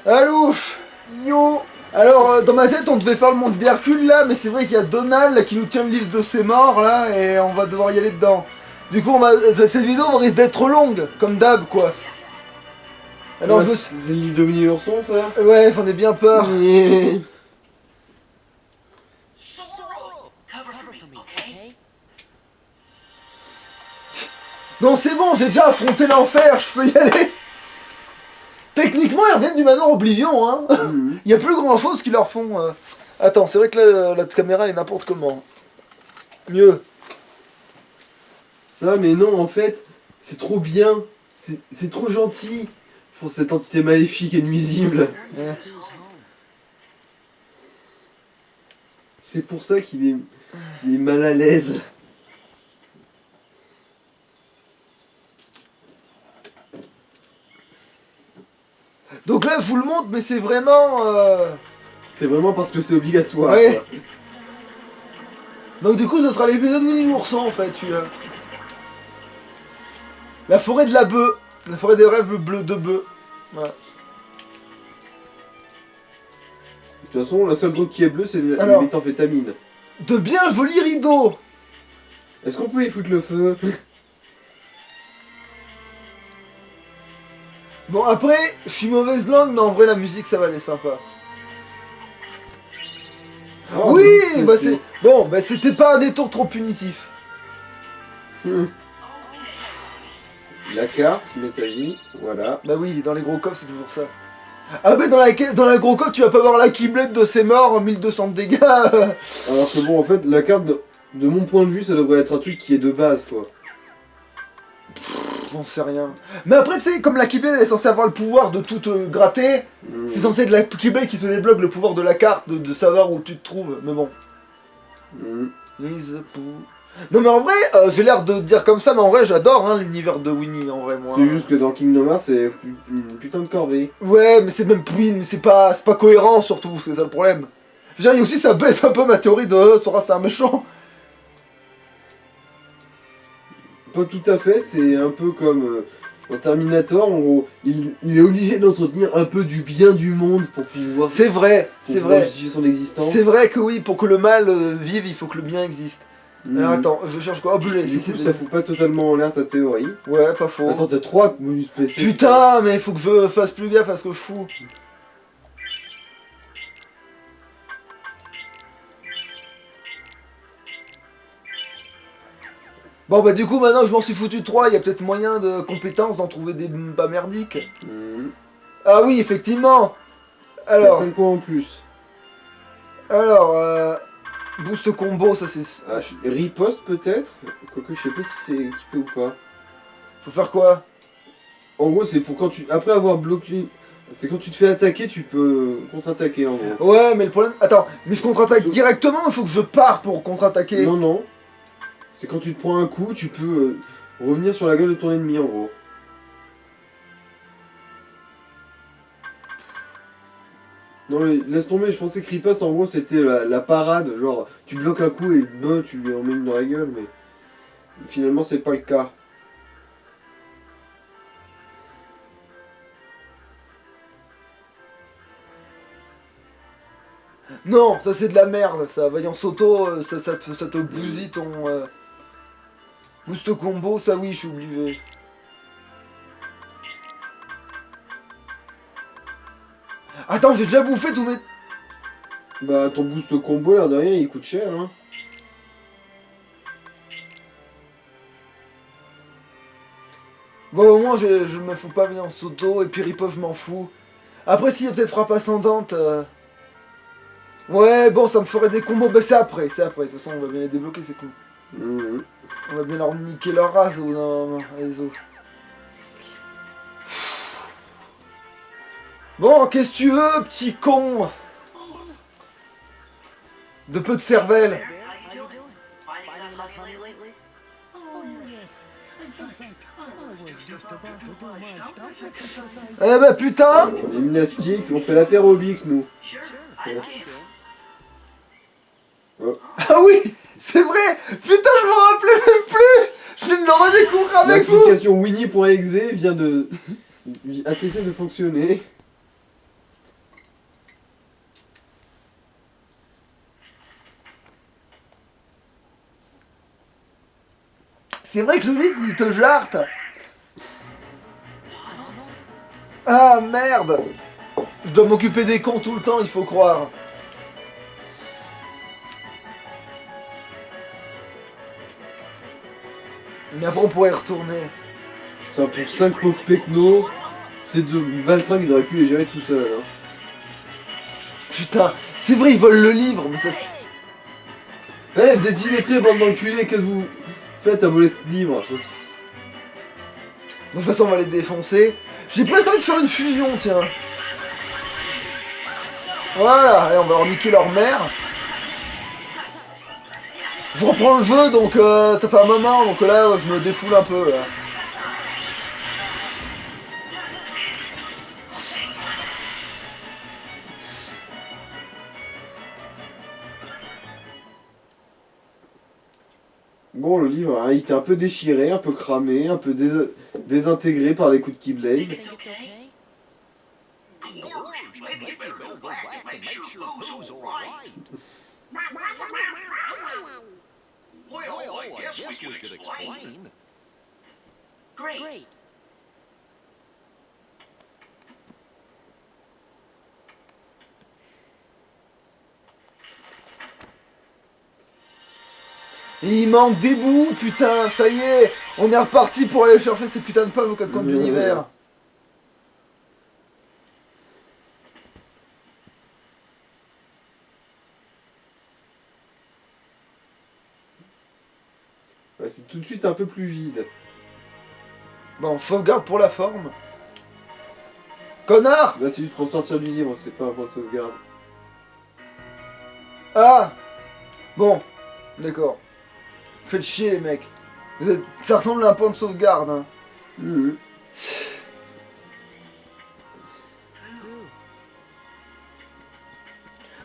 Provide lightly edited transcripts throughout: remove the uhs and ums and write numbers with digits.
Alouche. Yo. Alors, dans ma tête, on devait faire le monde d'Hercule là, mais c'est vrai qu'il y a Donald là, qui nous tient le livre de ses morts là, et on va devoir y aller dedans. Du coup, cette vidéo risque d'être longue, comme d'hab quoi. Alors, Ouais, c'est le livre de Winnie l'ourson, ça? Ouais, j'en ai bien peur. Non, c'est bon, j'ai déjà affronté l'enfer, je peux y aller. Techniquement, ils reviennent du manoir Oblivion, hein. Il y a plus grand chose qu'ils leur font. Attends, c'est vrai que là, la caméra elle est n'importe comment. Mieux. Ça, mais non, en fait, c'est trop bien. C'est trop gentil pour cette entité maléfique et nuisible. C'est pour ça qu'il est mal à l'aise. Donc là, je vous le montre, mais c'est vraiment... C'est vraiment parce que c'est obligatoire. Ouais. Quoi. Donc du coup, ce sera l'épisode Winnie l'ourson, en fait, celui-là. La forêt de la bœuf. La forêt des rêves bleus de bœuf. Voilà. De toute façon, la seule drogue qui est bleue, c'est les Alors. méthamphétamines. De bien jolis rideaux. Est-ce qu'on peut y foutre le feu? Bon, après, je suis mauvaise langue, mais en vrai, la musique, ça va aller sympa. Oh, oui, bah, c'est... Bon, bah c'était pas un détour trop punitif. La carte, métallique, voilà. Bah oui, dans les gros coffres, c'est toujours ça. Ah bah dans la gros coffre, tu vas pas voir la kiblette de ses morts, 1200 de dégâts. Alors que bon, en fait, la carte, de mon point de vue, ça devrait être un truc qui est de base, quoi. J'en sais rien. Mais après, tu sais, comme la Keyblade elle est censée avoir le pouvoir de tout gratter, c'est censé être la Keyblade qui te débloque le pouvoir de la carte, de savoir où tu te trouves. Mais bon. Non mais en vrai, j'ai l'air de dire comme ça, mais en vrai j'adore hein, l'univers de Winnie, en vrai moi. C'est juste que dans Kingdom Hearts, c'est une putain de corvée. Ouais, mais c'est même plus, mais c'est pas cohérent surtout, c'est ça le problème. Je veux dire, aussi ça baisse un peu ma théorie de Sora c'est un méchant. Pas tout à fait, c'est un peu comme en Terminator, en gros, il est obligé d'entretenir un peu du bien du monde pour pouvoir... C'est vrai, c'est vrai. Justifier son existence. C'est vrai que oui, pour que le mal vive, il faut que le bien existe. Alors attends, je cherche quoi? Oh, bouger, du coup, ça fout pas totalement en l'air ta théorie. Ouais, pas faux. Attends, t'as 3 bonus PC. Putain, mais il faut que je fasse plus gaffe à ce que je fous. Bon bah du coup maintenant je m'en suis foutu de 3, il y a peut-être moyen de compétences d'en trouver des pas merdiques. Ah oui effectivement. Alors. 5 points en plus. Alors boost combo ça c'est... Riposte peut-être. Quoique je sais pas si c'est équipé ou pas. Faut faire quoi? En gros c'est pour quand tu... Après avoir bloqué... C'est quand tu te fais attaquer, tu peux contre-attaquer en gros. Ouais mais le problème... Attends, mais je contre-attaque directement ou il faut que je pars pour contre-attaquer? Non non. C'est quand tu te prends un coup, tu peux revenir sur la gueule de ton ennemi en gros. Non mais laisse tomber, je pensais que Riposte en gros c'était la parade, genre tu bloques un coup et tu lui en mets une dans la gueule, mais finalement c'est pas le cas. Non, ça c'est de la merde ça, Vaillant Soto, ça te bousille ton... Boost combo, ça oui je suis obligé. Attends, j'ai déjà bouffé tous mes... Bah ton boost combo l'air de rien il coûte cher hein. Bon au moins je me fous pas bien en Soto et puis Riposte je m'en fous. Après s'il y a peut-être frappe ascendante... Ouais bon ça me ferait des combos, bah c'est après, de toute façon on va bien les débloquer ces coups. On va bien leur niquer leur race au bout d'un moment, les os. Bon, qu'est-ce que tu veux, petit con? De peu de cervelle. Eh bah putain! Les gymnastiques, on fait l'apérobic nous. Oh. Ah oui! C'est vrai! Putain, je me rappelais même plus! Je viens de le redécouvrir avec vous! L'application Winnie.exe vient de... a cessé de fonctionner. C'est vrai que le vide, il te jarte. Ah merde. Je dois m'occuper des cons tout le temps, il faut croire. Mais après on pourrait y retourner. Putain, pour 5 pauvres pecnos, ces deux Valtringues, ils auraient pu les gérer tout seuls. Hein. Putain, c'est vrai, ils volent le livre, mais ça... Eh, vous êtes illettrés, bande d'enculés, qu'est-ce que vous faites à voler ce livre? De toute façon, on va les défoncer. J'ai presque envie de faire une fusion, tiens. Voilà, allez, on va leur niquer leur mère. Je reprends le jeu, donc ça fait un moment, donc là, je me défoule un peu, là. Bon, le livre, hein, il était un peu déchiré, un peu cramé, un peu désintégré par les coups de Keyblade. Think it's okay? Maybe better go back and make sure Boo's all right. Well, I guess we could explain. Great. Il manque des bouts, putain, ça y est. On est reparti pour aller chercher ces putains de pages aux quatre coins de l'univers. Ouais, c'est tout de suite un peu plus vide. Bon, sauvegarde pour la forme. Connard! Là, c'est juste pour sortir du livre, c'est pas un point de sauvegarde. Ah! Bon, d'accord. Faites chier les mecs. Ça ressemble à un point de sauvegarde, hein. Mhm.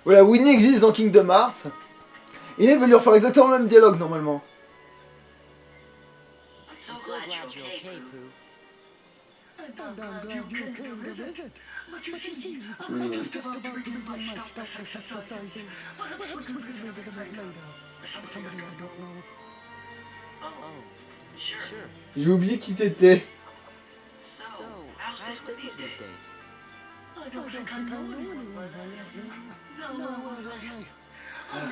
Voilà, Winnie existe dans Kingdom Hearts. Et il veut lui refaire exactement le même dialogue normalement. I'm so glad you're okay, Pooh. I'm glad you came to visit. But you see, I was just about to begin my stop exercises. Perhaps we could visit a bit later. Somebody I don't know. Oh, sure. J'ai oublié qui t'étais. So, how's Bigfoot these days? I don't think I know anyone by that name. No, was I?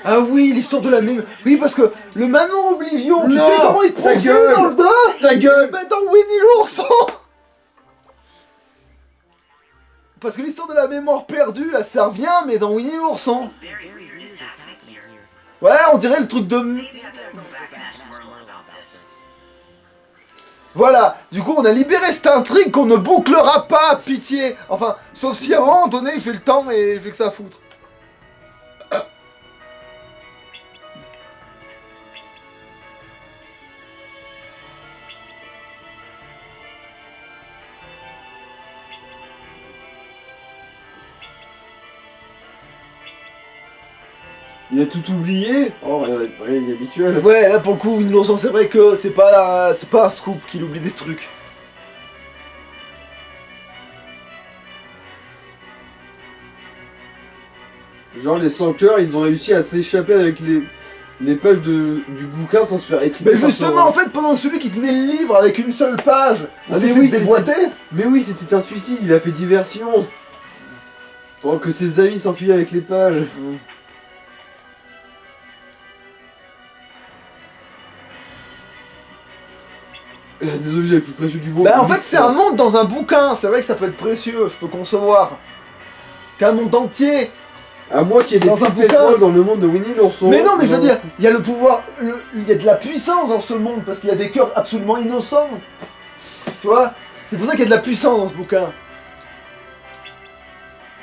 Ah oui, l'histoire de la même. Oui, parce que le Manon Oblivion, tu Non, sais comment il te ta poursuit gueule, dans le dos? ta gueule. Mais dans Winnie l'ourson. Parce que l'histoire de la mémoire perdue, là, ça revient, mais dans Winnie l'ourson. Very weird is happening here. Ouais, on dirait le truc de... Maybe I better go back and ask Ask Merle Merle about about this. this. Voilà, du coup on a libéré cette intrigue qu'on ne bouclera pas, pitié. Enfin, sauf si à un moment donné j'ai le temps et j'ai que ça à foutre. Il a tout oublié. Oh, rien d'habituel. Ouais, là pour le coup, Winnie l'ourson, c'est vrai que c'est pas un scoop qu'il oublie des trucs. Genre les 100 cœurs, ils ont réussi à s'échapper avec les pages du bouquin sans se faire étriper. Mais par justement, Sora. en fait, pendant que celui qui tenait le livre avec une seule page, il Ah, s'est mais fait oui, déboîter. Mais oui, c'était un suicide, il a fait diversion. Pendant que ses amis s'enfuyaient avec les pages. Des objets les plus précieux du monde. Bah en fait, c'est un monde dans un bouquin, c'est vrai que ça peut être précieux, je peux concevoir. Qu'un monde entier. À moins qu'il y ait des Dans un pétrole bouquin. dans le monde de Winnie l'ourson. Mais non, mais je veux dire, il y a le pouvoir, il y a de la puissance dans ce monde, parce qu'il y a des cœurs absolument innocents. Tu vois? C'est pour ça qu'il y a de la puissance dans ce bouquin.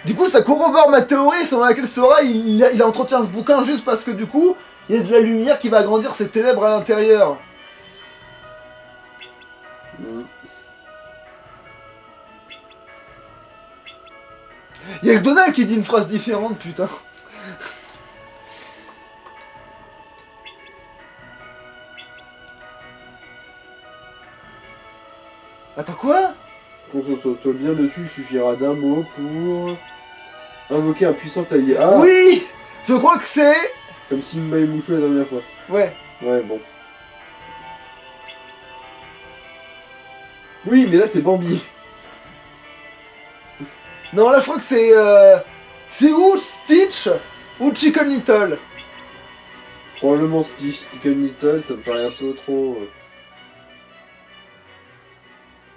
Du coup, ça corrobore ma théorie selon laquelle Sora, il entretient ce bouquin juste parce que du coup, il y a de la lumière qui va agrandir ses ténèbres à l'intérieur. Mhm. Il y a que Donald qui dit une phrase différente, putain. Attends, quoi? Concentre-toi bien dessus, il suffira d'un mot pour invoquer un puissant allié. Ah, Oui! Je crois que c'est... comme Simba et Mouchou la dernière fois. Ouais. Ouais, bon. Oui, mais là c'est Bambi. Non, là je crois que c'est... C'est ou Stitch ou Chicken Little. Probablement Stitch, Chicken Little, ça me paraît un peu trop...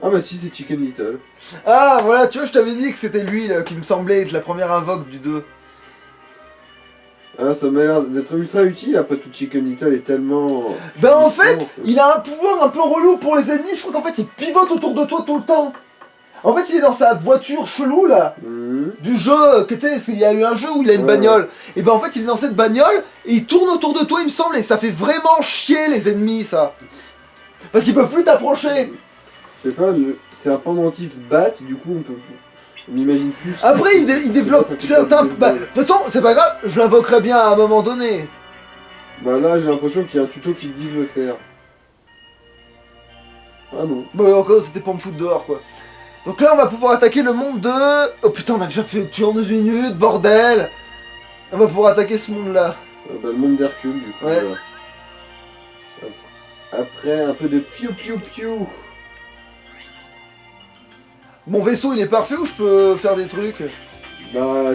Ah bah si, c'est Chicken Little. Ah, voilà, tu vois, je t'avais dit que c'était lui là, qui me semblait être la première invoque du 2. Ah, ça m'a l'air d'être ultra utile, après tout Chicken Little est tellement... Ben en puissant, fait, quoi. il a un pouvoir un peu relou pour les ennemis, je crois qu'en fait il pivote autour de toi tout le temps. En fait, il est dans sa voiture chelou là, Mhm. du jeu, que tu sais, il y a eu un jeu où il a une Ouais. bagnole. Et ben en fait, il est dans cette bagnole et il tourne autour de toi, il me semble, et ça fait vraiment chier les ennemis ça. Parce qu'ils peuvent plus t'approcher. Je sais pas, c'est un pendentif bat, du coup on imagine plus... Après, il développe certains... Bah, de toute façon, c'est pas grave, je l'invoquerai bien à un moment donné. Bah là, j'ai l'impression qu'il y a un tuto qui te dit de le faire. Ah non. Bah encore, c'était pour me foutre dehors quoi. Donc là, on va pouvoir attaquer le monde de... Oh putain, on a déjà fait le tuer en 2 minutes, bordel. On va pouvoir attaquer ce monde-là. Bah, le monde d'Hercule, du coup. Ouais. Après, un peu de piou piou piou. Mon vaisseau, il est parfait ou je peux faire des trucs? Bah,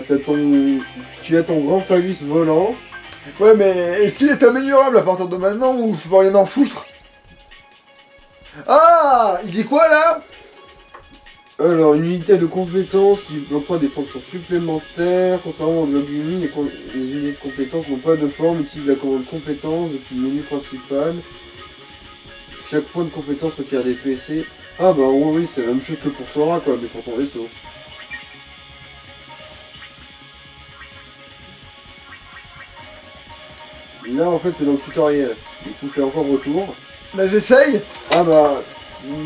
tu as ton grand phallus volant. Ouais, mais est-ce qu'il est améliorable à partir de maintenant ou je peux rien en foutre? Ah, il dit quoi là? Alors, une unité de compétences qui emploie des fonctions supplémentaires. Contrairement au Globulini, les unités de compétences n'ont pas de forme, utilisent la commande compétence depuis le menu principal. Chaque point de compétence requiert des PC. Ah bah oui, c'est la même chose que pour Sora quoi, mais pour ton vaisseau. Là en fait t'es dans le tutoriel, du coup fais encore retour. Bah j'essaye. Ah bah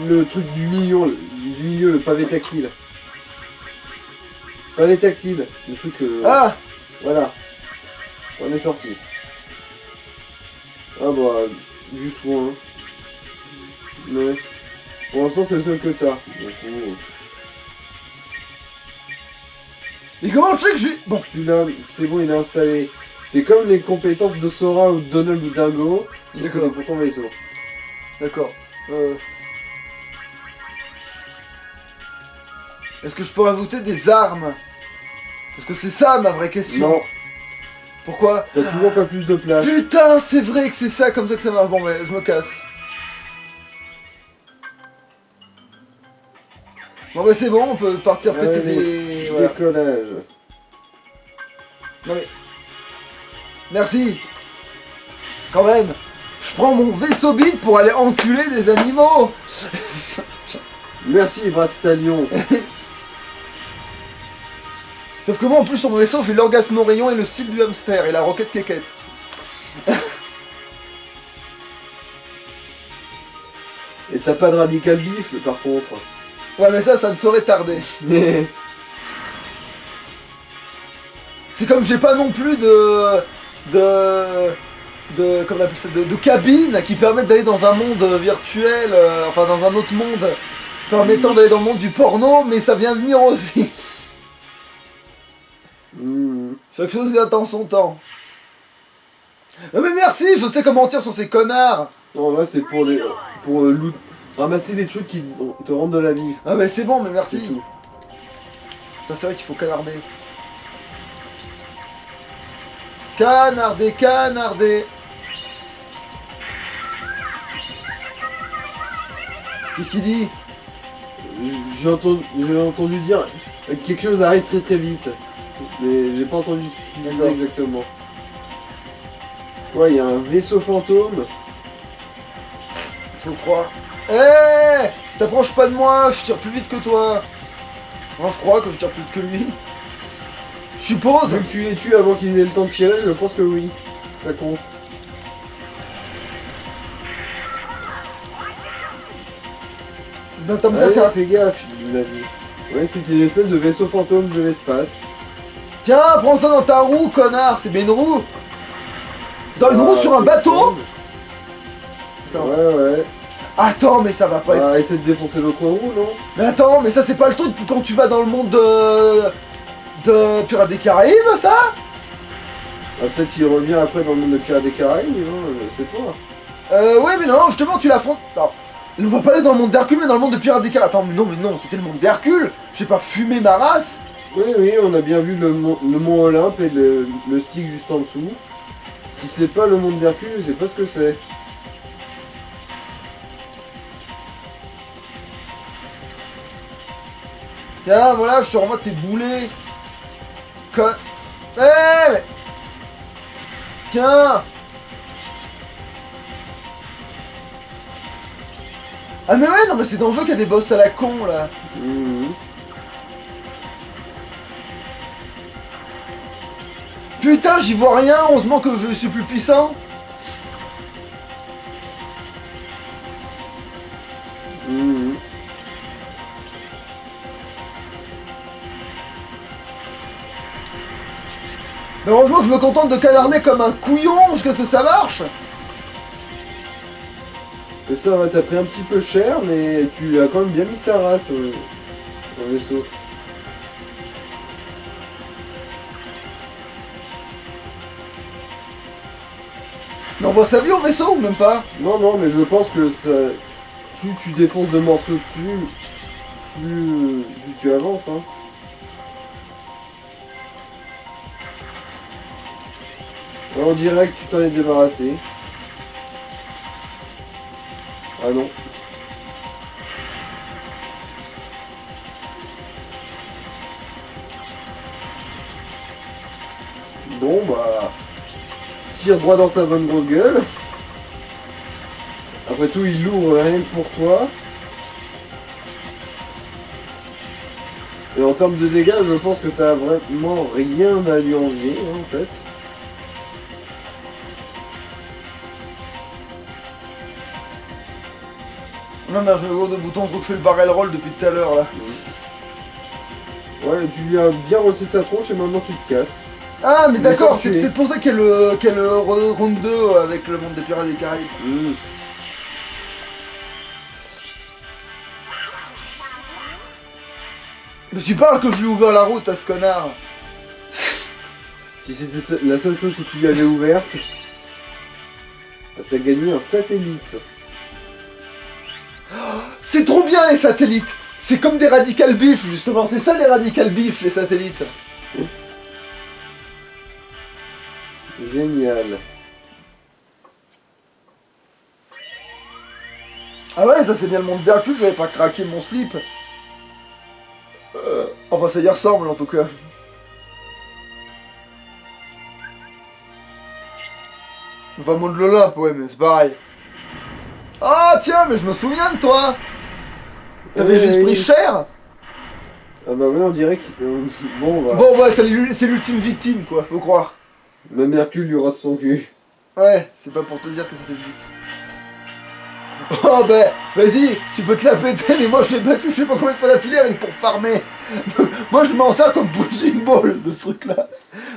le truc du milieu, le pavé tactile. Pavé tactile, le truc Ah, voilà. On est sorti. Ah bah du soin. Mais pour l'instant c'est le seul que t'as. Donc, oh. et comment je sais que j'ai... Bon, Tu l'as, c'est bon, il est installé. C'est comme les compétences de Sora ou de Donald ou Dingo. D'accord. C'est pour ton vaisseau. d'accord. Est-ce que je peux rajouter des armes? Parce que c'est ça ma vraie question. Non, Pourquoi? t'as toujours pas plus de place. Putain, c'est vrai que c'est ça, comme ça que ça marche. Bon, mais je me casse. Bon, bah c'est bon, on peut partir péter Allez, des... Voilà. Décollage. Non mais... Merci. Quand même. Je prends mon vaisseau bide pour aller enculer des animaux. Merci Brad Stallion. Sauf que moi en plus sur mon vaisseau j'ai l'orgasme au rayon et le style du hamster et la roquette quéquette. Et t'as pas de radical bifle par contre. Ouais mais ça ne saurait tarder. C'est comme j'ai pas non plus de comment on appelle ça, de cabine qui permettent d'aller dans un monde virtuel, enfin dans un autre monde permettant d'aller dans le monde du porno, mais ça vient de venir aussi. Chaque chose vient en son temps. Non mais merci, je sais comment mentir sur ces connards. Non là c'est pour ramasser des trucs qui te rendent de la vie. Ah mais c'est bon, mais C'est merci. tout. Putain, c'est vrai qu'il faut canarder. Canarder, canarder. Qu'est-ce qu'il dit? J'ai entendu dire que quelque chose arrive très très vite. Mais j'ai pas entendu ce qu'il disait exactement. Ouais, il y a un vaisseau fantôme. Faut croire. Eh, t'approches pas de moi, je tire plus vite que toi. Non, je crois que je tire plus vite que lui. Je suppose. Vu que tu les tues avant qu'ils aient le temps de tirer, je pense que oui. Ça compte. Non, comme ça, Allez, c'est un... fais gaffe, il a dit. Ouais, c'était une espèce de vaisseau fantôme de l'espace. Tiens, prends ça dans ta roue, connard. C'est bien une roue. Dans une roue sur un c'est bateau. cool. Attends. Ouais. Attends, mais ça va pas être... Bah, essaie de défoncer l'autre roue, non? Mais attends, mais ça c'est pas le truc quand tu vas dans le monde de Pirates des Caraïbes, ça? Ah, peut-être qu'il revient après dans le monde de Pirates des Caraïbes, hein, c'est toi. Ouais, mais non, justement, tu l'affrontes. Non. On va pas aller dans le monde d'Hercule, mais dans le monde de Pirates des Caraïbes. Attends, mais non, c'était le monde d'Hercule. J'ai pas fumé ma race. Oui, on a bien vu le mont Olympe et le stick juste en dessous. Si c'est pas le monde d'Hercule, je sais pas ce que c'est. Tiens, voilà, je te remonte tes boulets. Mais... Tiens. Ah mais ouais, non mais c'est dans le jeu qu'il y a des boss à la con, là. Mhm. Putain, j'y vois rien, heureusement que je suis plus puissant. Mhm. Mais heureusement que je me contente de canarder comme un couillon jusqu'à ce que ça marche. Et ça va, t'as pris un petit peu cher, mais tu as quand même bien mis sa race au vaisseau. Mais on voit sa vie au vaisseau ou même pas? Non, mais je pense que ça... Plus tu défonces de morceaux dessus, plus tu avances, hein. Alors, on dirait que tu t'en es débarrassé. Ah non. Bon bah... Tire droit dans sa bonne grosse gueule. Après tout, il l'ouvre rien que pour toi. Et en termes de dégâts, je pense que t'as vraiment rien à lui envier, hein, en fait. Non mais je me gourde de bouton pour que je fais le barrel roll depuis tout à l'heure là. Ouais, tu lui as bien rossé sa tronche et maintenant tu te casses. Ah mais Il est d'accord, sorti. c'est peut-être pour ça qu'elle round 2 avec le monde des Pirates des Caraïbes. Mmh. Mais tu parles que je lui ai ouvert la route à ce connard. Si c'était la seule chose que tu lui avais ouverte, bah, t'as gagné un satellite. C'est trop bien les satellites. C'est comme des radical beef justement, c'est ça les radical beef les satellites. Génial. Ah ouais, ça c'est bien le monde d'Hercule, j'avais pas craqué mon slip. Enfin ça y ressemble en tout cas. Enfin monde de l'Olympe, ouais mais c'est pareil. Ah tiens, mais je me souviens de toi. T'avais juste pris cher. Ah bah ouais, on dirait que... bon bah... Bon ouais, c'est l'ultime victime quoi, faut croire. Même Hercule lui rase son cul. Ouais, c'est pas pour te dire que c'était juste. Oh bah, vas-y, tu peux te la péter, mais moi je l'ai battu, je sais pas combien de fois d'affilée rien que pour farmer. Moi je m'en sers comme pushing ball de ce truc là.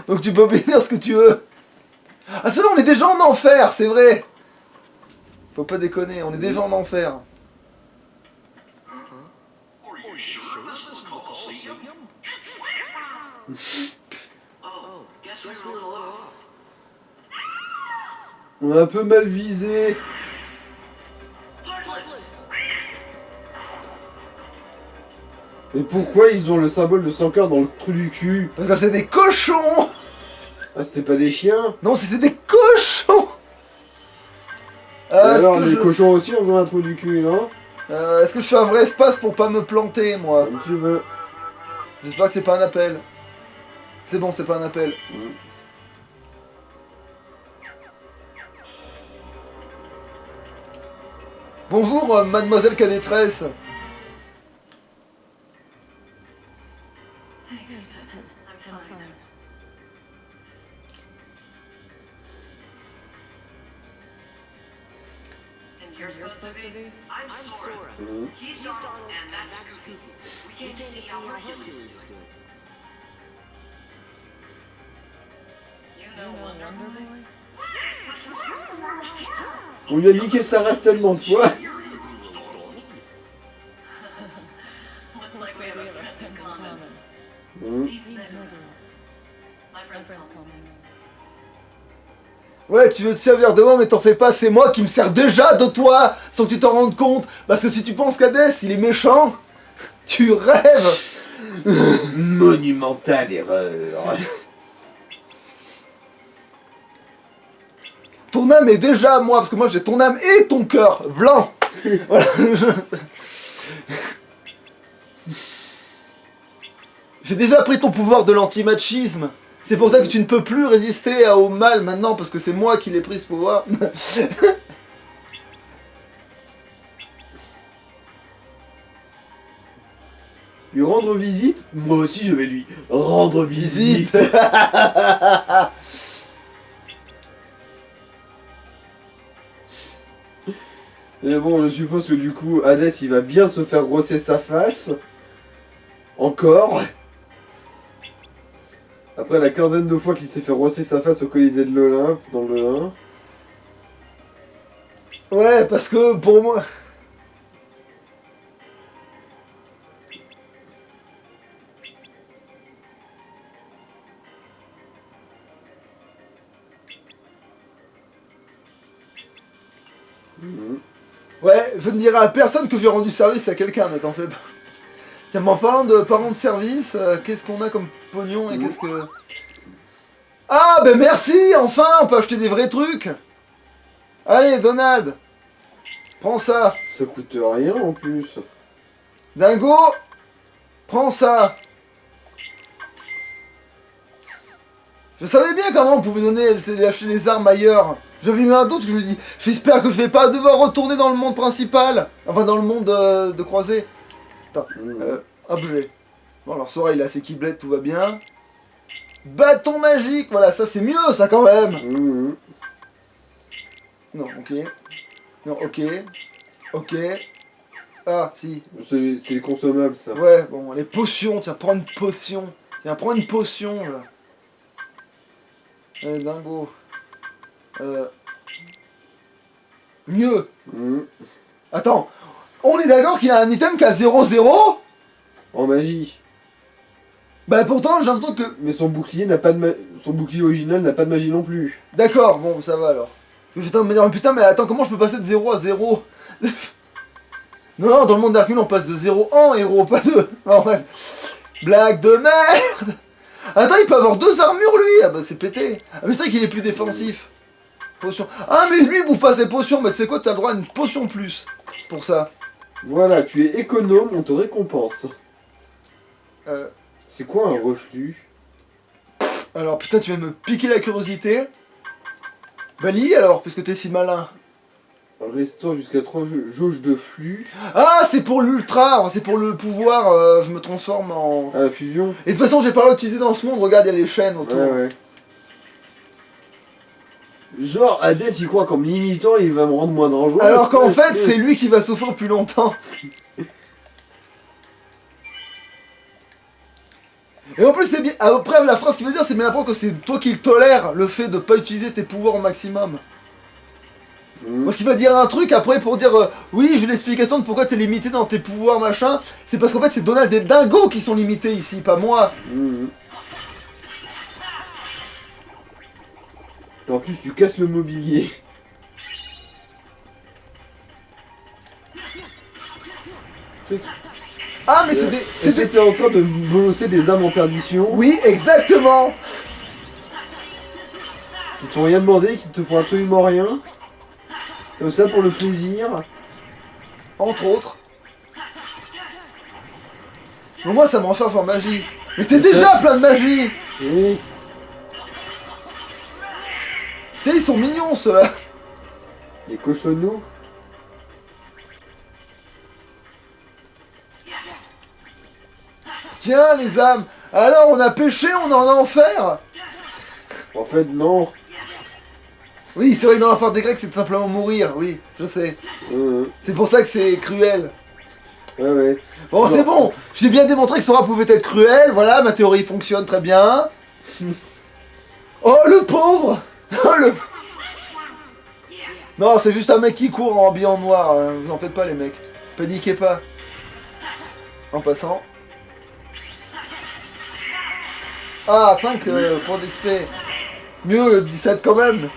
Donc tu peux me dire ce que tu veux. Ah c'est vrai, on est déjà en enfer, c'est vrai. Faut pas déconner, on est déjà en enfer. Are you sure this is the Colosseum? Oh, guess we're a little off. On a un peu mal visé. Heartless! Mais pourquoi ils ont le symbole de son cœur dans le trou du cul? Parce que c'est des cochons. Ah, c'était pas des chiens? Non, c'était des cochons. Et alors, est-ce que les je- cochons aussi ont un trou du cul, non? Est-ce que je fais un vrai espace pour pas me planter, moi? Comme tu veux. J'espère que c'est pas un appel. C'est bon, c'est pas un appel. Bonjour, mademoiselle Canétresse. Thanks. I'm fine. And you're supposed to be? I'm Sora. Mhm. He's Donald, and that's Goofy. We came to see how Hercules is doing. You know Wonder Boy? On lui a niqué sa race tellement de fois. Looks like we have a friend in common. Mhm. Name's Name's Megara. Megara. My My friends friends call call me. me Meg. Ouais, tu veux te servir de moi, mais t'en fais pas, c'est moi qui me sers déjà de toi, sans que tu t'en rendes compte. Parce que si tu penses qu'Hadès, il est méchant, tu rêves. Monumentale erreur. Ton âme est déjà à moi, parce que moi j'ai ton âme et ton cœur, blanc. Voilà. J'ai déjà pris ton pouvoir de l'antimachisme. C'est pour ça que tu ne peux plus résister au mal maintenant, parce que c'est moi qui l'ai pris ce pouvoir. Lui rendre visite? Moi aussi je vais lui rendre visite. Et bon, je suppose que du coup, Hadès il va bien se faire rosser sa face. Encore. Après la quinzaine de fois qu'il s'est fait rosser sa face au Colisée de l'Olympe, dans le 1. Ouais, parce que pour moi... Ouais, je ne dirai à personne que j'ai rendu service à quelqu'un, ne t'en fais pas. Tiens, en parlant de parents de service, qu'est-ce qu'on a comme pognon et qu'est-ce que... Ah, ben merci, enfin, on peut acheter des vrais trucs. Allez, Donald, prends ça. Ça coûte rien en plus. Dingo, prends ça. Je savais bien comment on pouvait acheter les armes ailleurs. J'avais eu un doute, je me dis, j'espère que je vais pas devoir retourner dans le monde principal. Enfin, dans le monde de croisée. Attends, objet. Bon, alors, Sora, il a ses keyblades, tout va bien. Bâton magique, voilà, ça c'est mieux, ça quand même. Non, ok. Non, ok. Ok. Ah, si. C'est les consommables ça. Ouais, bon, les potions, tiens, prends une potion. Tiens, prends une potion, là. Allez, dingo. Mieux. Attends, on est d'accord qu'il a un item qui a 0-0 En magie. Bah pourtant, j'ai l'impression que... Mais son bouclier n'a pas de son bouclier original n'a pas de magie non plus. D'accord, bon, ça va alors. Parce que j'étais en train de me dire, mais putain, mais attends, comment je peux passer de 0 à 0? Non, dans le monde d'Hercule, on passe de 0 en héros, pas de... Non, bref. Blague de merde. Attends, il peut avoir 2 armures, lui. Ah bah, c'est pété. Ah, mais c'est vrai qu'il est plus défensif. Potion. Ah, mais lui, il bouffe pas ses potions. Mais tu sais quoi, t'as le droit à une potion plus. Pour ça. Voilà, tu es économe, on te récompense. C'est quoi un reflux? Alors, putain, tu viens de me piquer la curiosité. Bah, lis alors, puisque t'es si malin. Restaure jusqu'à 3 jauges de flux. Ah, c'est pour l'ultra, c'est pour le pouvoir, je me transforme en... Ah, la fusion? Et de toute façon, j'ai pas l'utilisé dans ce monde, regarde, il y a les chaînes autour. Ouais. Genre, Hadès, il croit qu'en me limitant, il va me rendre moins dangereux. Alors qu'en fait, c'est lui qui va souffrir plus longtemps. Et en plus, c'est bien. Après, la phrase qu'il veut dire, c'est bien après que c'est toi qui le tolère, le fait de pas utiliser tes pouvoirs au maximum. Parce qu'il va dire un truc après pour dire oui, j'ai l'explication de pourquoi t'es limité dans tes pouvoirs, machin. C'est parce qu'en fait, c'est Donald et Dingo qui sont limités ici, pas moi. Et en plus, tu casses le mobilier. Ah, mais c'est des. C'est des... T'es en train de bolosser des âmes en perdition. Oui, exactement. Qui t'ont rien demandé, qui te font absolument rien. Comme ça pour le plaisir. Entre autres. Mais moi, ça me recharge en magie. Mais t'es déjà plein de magie. Oui. T'es, ils sont mignons, ceux-là. Les cochonneaux. Tiens, les âmes. Alors, on a péché, on est en enfer. En fait, non. Oui, c'est vrai que dans l'enfer des Grecs, c'est tout simplement mourir. Oui, je sais. C'est pour ça que c'est cruel. Ouais. Bon, Non. c'est bon. J'ai bien démontré que Sora pouvait être cruel. Voilà, ma théorie fonctionne très bien. Oh, le pauvre. Oh, le... Non, c'est juste un mec qui court en habillé en noir. Vous en faites pas, les mecs. Paniquez pas. En passant. Ah, 5 points d'XP. Mieux, 17 quand même.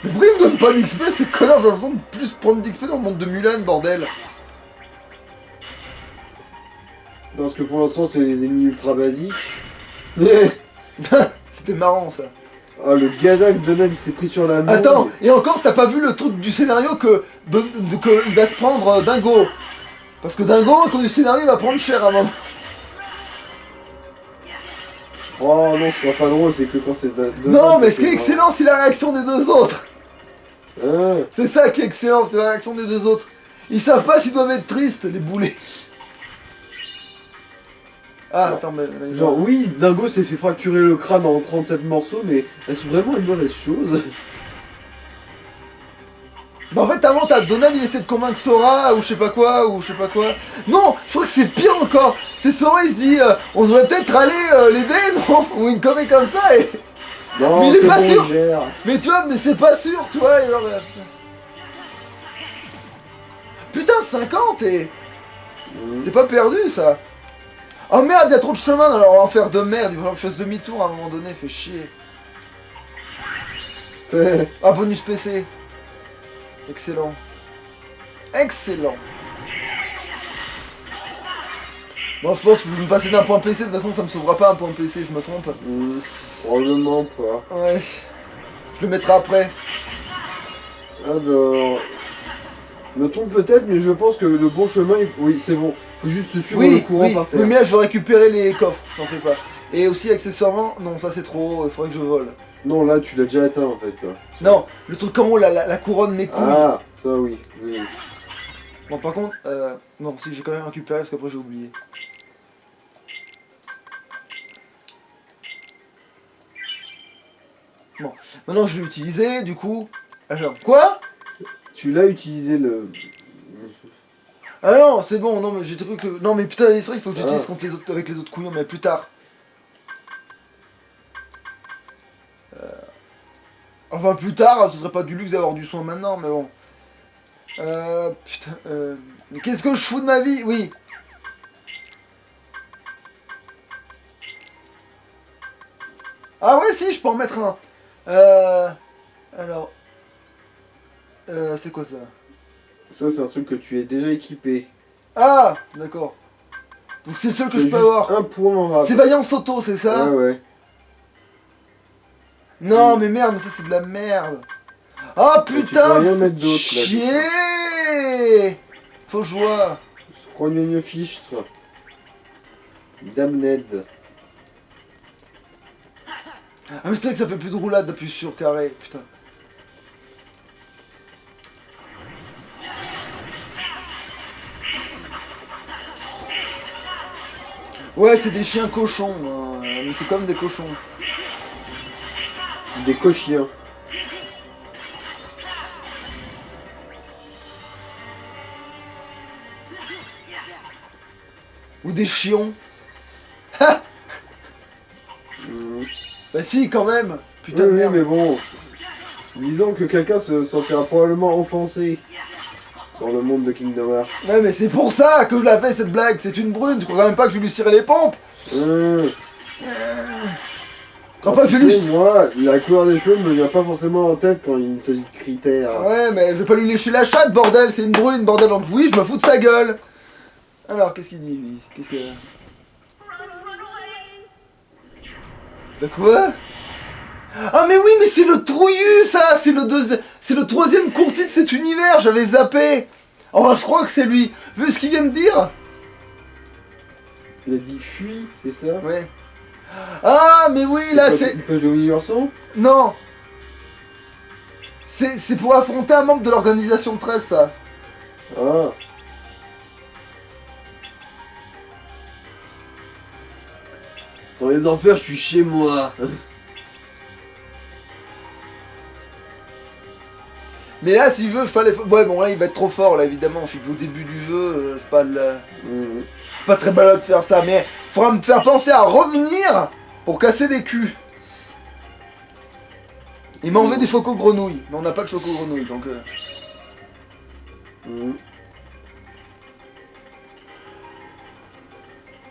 Mais pourquoi ils me donnent pas d'XP ces connards? J'ai l'impression de plus prendre d'XP dans le monde de Mulan, bordel. Parce que pour l'instant, c'est les ennemis ultra basiques. C'était marrant ça. Ah, le gada que Donald il s'est pris sur la main. Attends, et encore t'as pas vu le truc du scénario que il va se prendre Dingo. Parce que Dingo, à cause du scénario, il va prendre cher à un moment. Oh non, ce sera pas drôle, c'est que quand c'est Donald. Non, mais ce qui est excellent, c'est la réaction des deux autres. Ah. C'est ça qui est excellent, c'est la réaction des deux autres. Ils savent pas s'ils doivent être tristes, les boulets. Ah, attends, mais... Genre, oui, Dingo s'est fait fracturer le crâne en 37 morceaux, mais est-ce vraiment une mauvaise chose? Mais en fait, avant, t'as Donald, il essaie de convaincre Sora, ou je sais pas quoi, Non, je crois que c'est pire encore. C'est Sora, il se dit, on devrait peut-être aller l'aider, non? Ou une connerie comme ça, et... Non, Mais il est c'est pas bon, sûr. il gère. Mais tu vois, mais c'est pas sûr, tu vois, et genre... Putain, 50, et... C'est pas perdu, ça. Oh merde, il y a trop de chemin dans leur enfer de merde, il va falloir que je fasse demi-tour à un moment donné, fait chier. Ah, bonus PC. Excellent. Excellent. Bon, je pense que vous me passez d'un point PC, de toute façon ça me sauvera pas un point PC, je me trompe. Probablement pas. Ouais. Je le mettrai après. Alors... Je me trompe peut-être, mais je pense que le bon chemin, oui, c'est bon. Faut juste suivre le courant par terre. Oui, mais là je vais récupérer les coffres, t'en fais pas. Et aussi accessoirement, non, ça c'est trop haut, il faudrait que je vole. Non, là, tu l'as déjà atteint, en fait, ça. Non, le truc en haut, la couronne mes couilles. Ah, ça, oui. Bon, par contre, non, si j'ai quand même récupéré parce qu'après j'ai oublié. Bon, maintenant je l'ai utilisé, du coup. Alors, quoi? Tu l'as utilisé le... Ah non, c'est bon, non, mais j'ai cru que. Non, mais putain, c'est vrai, il faut que j'utilise contre les autres, avec les autres couillons, mais plus tard. Enfin, plus tard, ce serait pas du luxe d'avoir du soin maintenant, mais bon. Putain, qu'est-ce que je fous de ma vie? Oui. Ah ouais, si, je peux en mettre un. Alors. C'est quoi ça? Ça, c'est un truc que tu es déjà équipé. Ah, d'accord. Donc c'est le seul que je peux avoir. Un point en rap. C'est Vaillant Soto, c'est ça? Ouais. Non, mais merde, mais ça c'est de la merde. Ah putain, peux rien mettre d'autre, là. chier. Faut jouer. Scrognogno fichtre. Damned. Ah mais c'est vrai que ça fait plus de roulade d'appuyer sur carré, putain. Ouais, c'est des chiens cochons, hein, mais c'est comme des cochons. Des cochiens. Ou des chions. Ha. Bah si, quand même. Putain de Oui, merde. mais bon. Disons que quelqu'un se sentira probablement offensé dans le monde de Kingdom Hearts. Ouais, mais c'est pour ça que je la fais cette blague. C'est une brune. Tu crois quand même pas que je lui cirais les pompes? Crois pas que je lui... Moi, la couleur des cheveux me vient pas forcément en tête quand il s'agit de critères. Ouais, mais je vais pas lui lécher la chatte, bordel. C'est une brune, bordel. Donc oui, je me fous de sa gueule. Alors, qu'est-ce qu'il dit, lui? Qu'est-ce que... De quoi? Ah mais oui, mais c'est le trouillu, ça. C'est le troisième courtier de cet univers. J'avais zappé. Enfin, je crois que c'est lui. Vu ce qu'il vient de dire. Il a dit fuis, c'est ça? Ouais. Ah, mais oui, là, c'est... Une page de Winnie l'ourson? Non. C'est pour affronter un membre de l'organisation 13, ça. Ah. Dans les enfers, je suis chez moi. Mais là, si je veux, je fais les... Ouais, bon, là, il va être trop fort, là, évidemment. Je suis au début du jeu, c'est pas de la... C'est pas très malade de faire ça, mais faudra me faire penser à revenir pour casser des culs. Il m'a enlevé des chocos grenouilles, mais on n'a pas de chocos grenouilles, donc...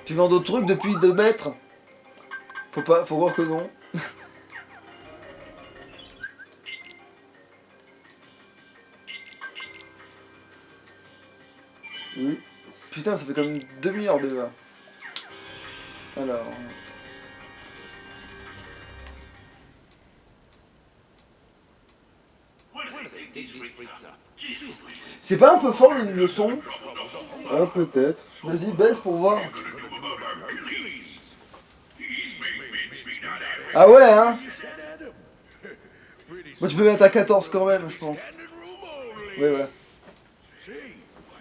Tu vends d'autres trucs depuis 2 mètres? Faut croire que non. Oui. Putain, ça fait comme une demi-heure déjà. Alors... C'est pas un peu fort le son? Ah, peut-être. Vas-y, baisse pour voir. Ah ouais, hein? Moi, tu peux mettre à 14 quand même, je pense. Ouais, voilà. See,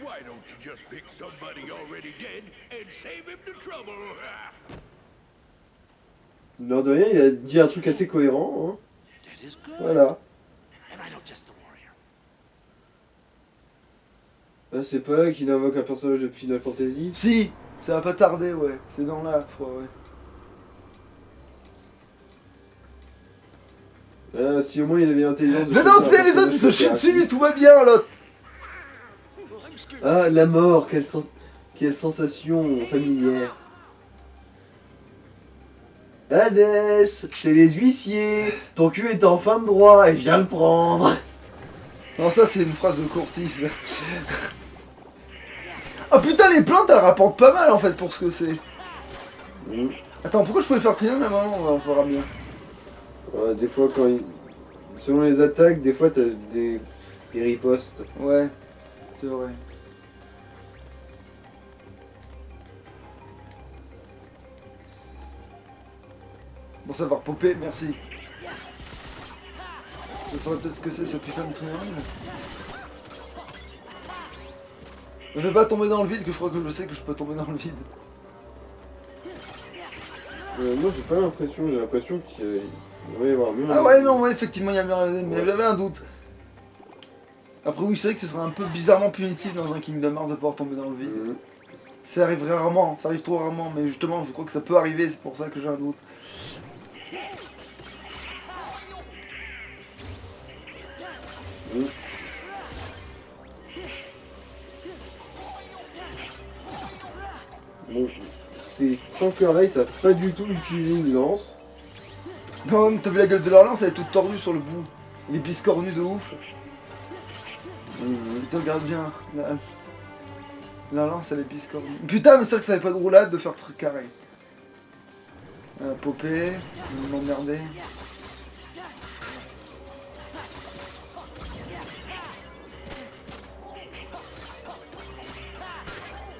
why don't you just pick somebody already dead and save him the trouble? L'air de rien, il a dit un truc assez cohérent. Hein. That is good. Voilà. And I know just the warrior. Là, c'est pas là qu'il invoque un personnage de Final Fantasy. Si, ça va pas tarder, ouais. C'est dans la fois, ouais. Ah, si au moins il avait l'intelligence de... Mais non, tu sais, les autres, ils se chient dessus, lui, tout va bien, l'autre. Ah, la mort, quelle sensation familière. Hades, c'est les huissiers. Ton cul est en fin de droit et viens le prendre. Non, ça, c'est une phrase de Courtis. Ah putain, les plantes, elles rapportent pas mal, en fait, pour ce que c'est. Attends, pourquoi je pouvais faire triangle à un moment? On fera bien. Ouais, des fois, quand il... selon les attaques, des fois t'as des ripostes. Ouais, c'est vrai. Bon, ça va repopper, merci. Je saurais peut-être ce que c'est ce putain de triangle. Je vais pas tomber dans le vide, que je crois que je sais que je peux tomber dans le vide. Moi j'ai pas l'impression, j'ai l'impression qu'il va y avoir mieux. Ah ouais, non, ouais, effectivement, il y a mieux, mais j'avais un doute. Après, oui, c'est vrai que ce serait un peu bizarrement punitif dans un Kingdom Hearts de pouvoir tomber dans le vide. Ça arrive rarement, ça arrive trop rarement, mais justement, je crois que ça peut arriver, c'est pour ça que j'ai un doute. Bon, ces 100 cœurs là, ils savent pas du tout utiliser une lance. Non, mais t'as vu la gueule de leur lance, elle est toute tordue sur le bout. Il est biscornu de ouf. Tu regardes bien. La lance, elle est biscornue. Putain, mais c'est vrai que ça avait pas de roulade de faire truc carré. Popé, il m'emmerdait.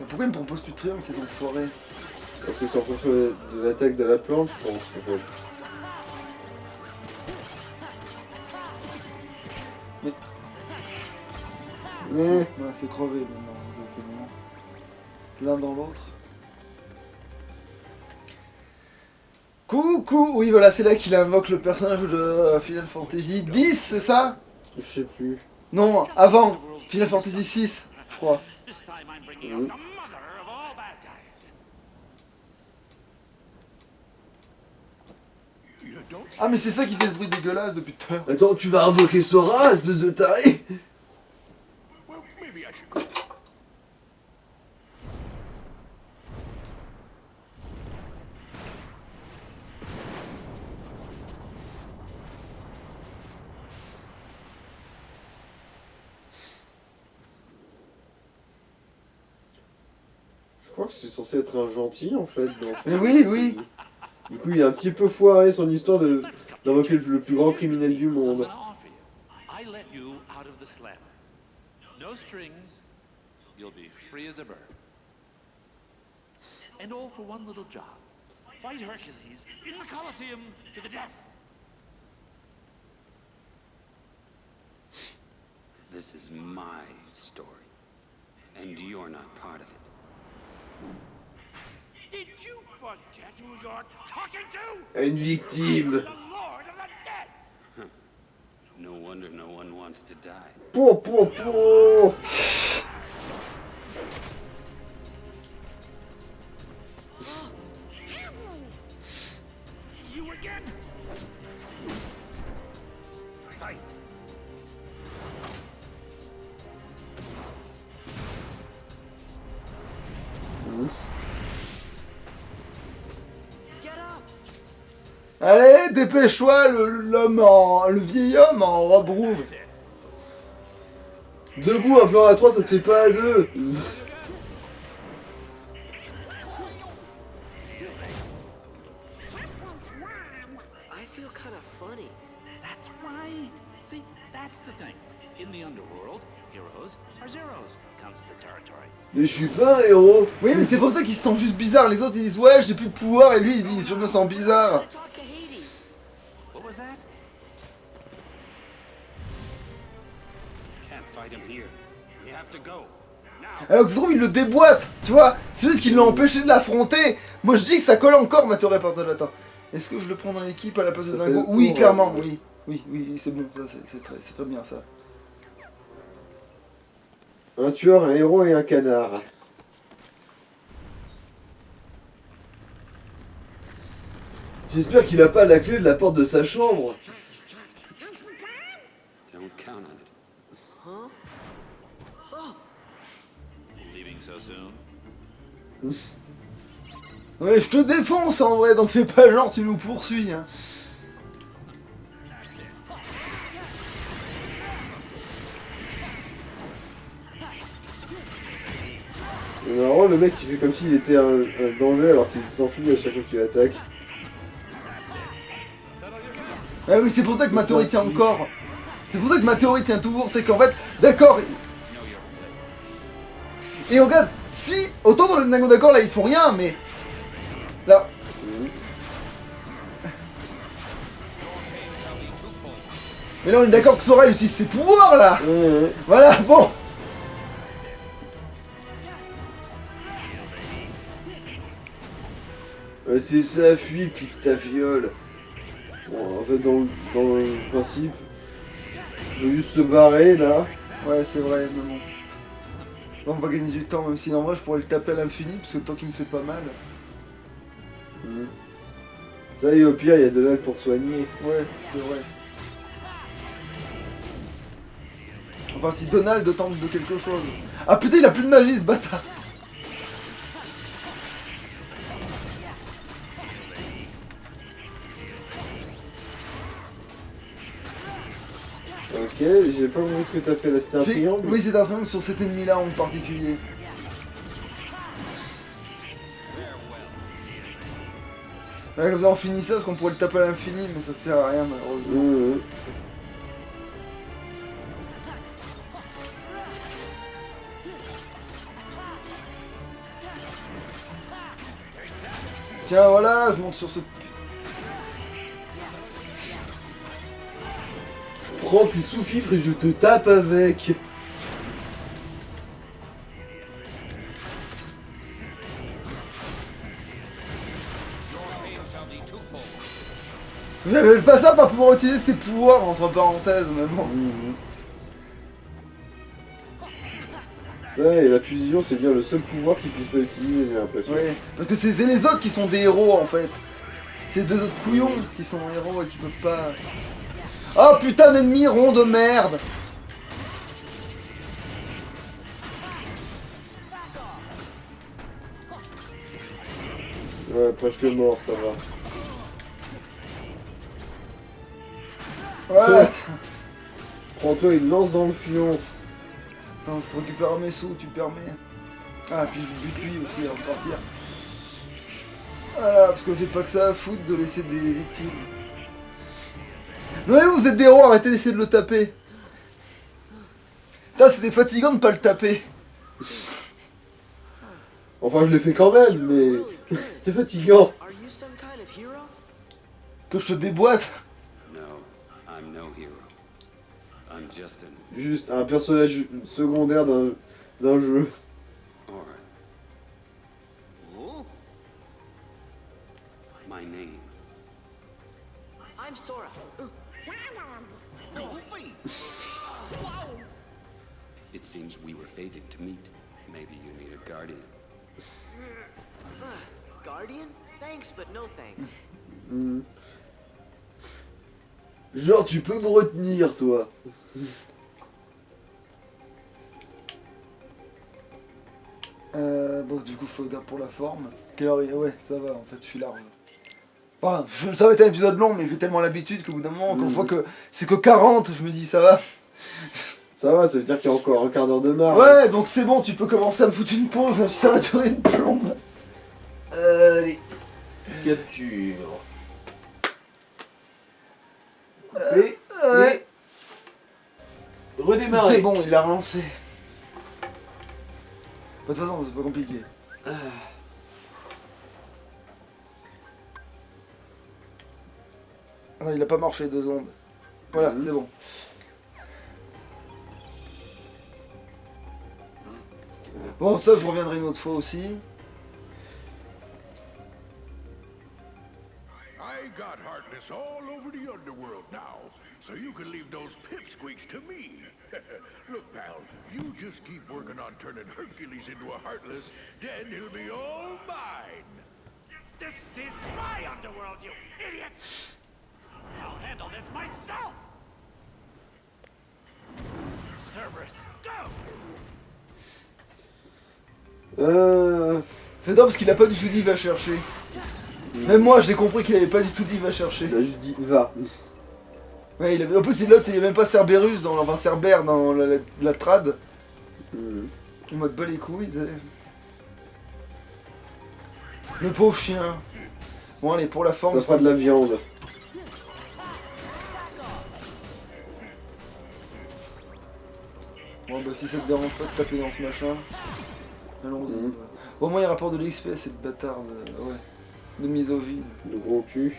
Pourquoi ils me proposent plus de triangle ces enfoirés? Parce que c'est en fonction de l'attaque de la plante, je pense. En fait. Ouais, c'est crevé maintenant. L'un dans l'autre. Coucou. Oui, voilà, c'est là qu'il invoque le personnage de Final Fantasy X, c'est ça? Je sais plus. Non, avant. Final Fantasy VI, je crois. This time I'm bringing out the mother of all bad guys. You don't Ah, mais c'est ça qui fait ce bruit dégueulasse depuis tout à l'heure. Attends, tu vas invoquer Sora, espèce de taré. Well, maybe I should go. Je crois que c'est censé être un gentil en fait. Dans ce Mais oui, oui. Du coup, il a un petit peu foiré son histoire d'invoquer le plus grand criminel du I'm monde. gonna offer you. I let you out of the slammer. No strings. You'll be free as a bird. And all for one little job. Fight Hercules in the Colosseum to the death. This is my story, and you're not part of it. Did you forget who you're talking to? Une victime. The Lord of the Dead. No wonder no one wants to die. Pou, pou, pou. You again? Fight. Allez, dépêche-toi, le vieil homme en robe rouge. Debout, un plan à 3, ça se fait pas à 2. feel kind of funny. That's right. See, that's the thing. In the underworld, heroes are zeros. Comes to the territory. Mais je suis pas un héros. Oui, mais c'est pour ça qu'ils se sentent juste bizarres. Les autres ils disent ouais, j'ai plus de pouvoir, et lui il dit je me sens bizarre. I talked to Hades. What was that? Can't fight him here. We have to go. Now. Alors que ça se trouve, il le déboîte, tu vois. C'est juste qu'il l'a empêché de l'affronter. Moi je dis que ça colle encore ma théorie par attends. Est-ce que je le prends dans l'équipe à la place de Ça Dingo? fait Oui, pour, clairement, oui. Oui, c'est bon, ça c'est très bien ça. Un tueur, un héros et un canard. J'espère qu'il a pas la clé de la porte de sa chambre. Don't count on it. Huh? Oh, Leaving so soon? Ouais, je te défonce en vrai, donc fais pas genre tu nous poursuis. Hein. C'est marrant, le mec il fait comme s'il était un danger alors qu'il s'enfuit à chaque fois que tu l'attaques. Ah oui, c'est pour ça que ma théorie tient encore. C'est pour ça que ma théorie tient toujours, c'est qu'en fait, d'accord. Et regarde, si, autant dans le Dingo d'accord là ils font rien, mais là. Mais là on est d'accord que Sora il utilise ses pouvoirs là. Voilà, bon. C'est ça, fuis, pique ta fiole. Bon, en fait, dans le principe, il faut juste se barrer là. Ouais, c'est vrai, mais bon. Là, on va gagner du temps, même si en vrai je pourrais le taper à l'infini, parce que tant qu'il me fait pas mal. Ça y est, au pire, il y a de l'alcool pour te soigner. Ouais, c'est vrai. Enfin, si Donald tente de quelque chose. Ah putain, il a plus de magie ce bâtard! Ok, j'ai pas compris ce que t'as fait là, c'était un triangle. Oui, c'est un triangle sur cet ennemi-là en particulier. Là, comme ça, on finit ça parce qu'on pourrait le taper à l'infini, mais ça sert à rien malheureusement. Tiens, voilà, je monte sur ce. Prends tes sous-fifres et je te tape avec. J'avais pas ça pour pouvoir utiliser ses pouvoirs entre parenthèses, mais bon. Ça et la fusion, c'est bien le seul pouvoir qu'il puisse pas utiliser, j'ai l'impression. Oui, parce que c'est les autres qui sont des héros en fait. C'est deux autres couillons qui sont héros et qui peuvent pas. Oh putain d'ennemi rond de merde! Ouais, presque mort, ça va. Voilà! Prends-toi, il lance dans le fion. Attends, je récupère mes sous, tu permets. Ah, puis je bute lui aussi avant de partir. Voilà, parce que j'ai pas que ça à foutre de laisser des victimes. Non mais vous êtes des héros, arrêtez d'essayer de le taper. Putain, c'était fatigant de pas le taper. Enfin, je l'ai fait quand même, mais c'est fatigant. are you some kind of hero? Que je te déboîte. No, I'm no hero. I'm just an Juste un personnage secondaire d'un jeu. Alright. My name. I'm Sora. It seems we were fated to meet. Maybe you need a guardian. Guardian? Thanks, but no thanks. Genre, tu peux me retenir, toi. Bon, du coup, je regarde pour la forme. Quelle heure il est? Ouais, ça va, en fait, je suis large. Enfin, ça va être un épisode long, mais j'ai tellement l'habitude qu'au bout d'un moment, quand je vois que c'est que 40, je me dis, ça va. Ça va, ça veut dire qu'il y a encore un quart d'heure de marre. Ouais, donc c'est bon, tu peux commencer à me foutre une pause, même si ça va durer une plombe. Allez. Capture. redémarrer. C'est bon, il l'a relancé. De toute façon, c'est pas compliqué. Ah non, il a pas marché 2 secondes. Voilà, c'est bon. Bon, ça, je reviendrai une autre fois aussi. I got Heartless all over the underworld now, so you can leave those pipsqueaks to me. Look, pal, you just keep working on turning Hercules into a Heartless, then he'll be all mine. This is my underworld, you idiot! I'll handle this myself! Cerberus, go! Fais donc parce qu'il a pas du tout dit va chercher. Même moi j'ai compris qu'il avait pas du tout dit va chercher. Il a juste dit va. Ouais, en plus l'autre il est même pas Cerberus dans enfin Cerber dans la trad. En mode bas les couilles. Le pauvre chien. Bon allez pour la forme. Ça fera de la viande. Bon bah si ça te dérange pas de taper dans ce machin. Allons-y. Au moins il rapporte de l'XP à cette bâtarde. Ouais. De misogyne. Le gros cul.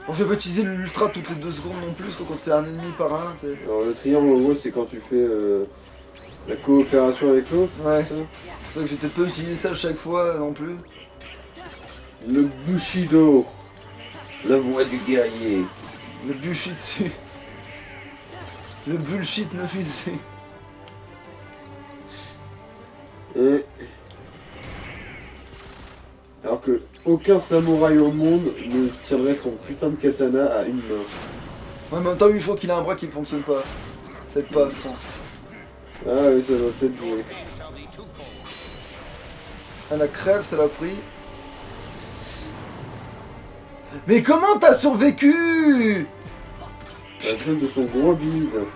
Bon, je vais pas utiliser l'ultra toutes les 2 secondes non plus quand c'est un ennemi par un. T'sais. Alors le triangle en gros c'est quand tu fais la coopération avec l'autre. Ouais. C'est vrai que j'ai peut-être pas utilisé ça à chaque fois non plus. Le Bushido. La voix du guerrier. Le bullshit. Le bullshit ne fusée. Et... Alors que aucun samouraï au monde ne tiendrait son putain de katana à une main. Ouais, mais en même temps, je vois qu'il a un bras qui ne fonctionne pas. C'est pas, je pense. Ah oui, ça doit peut-être jouer. Ah, la crève, ça l'a pris. Mais comment t'as survécu? La truc de son gros bide.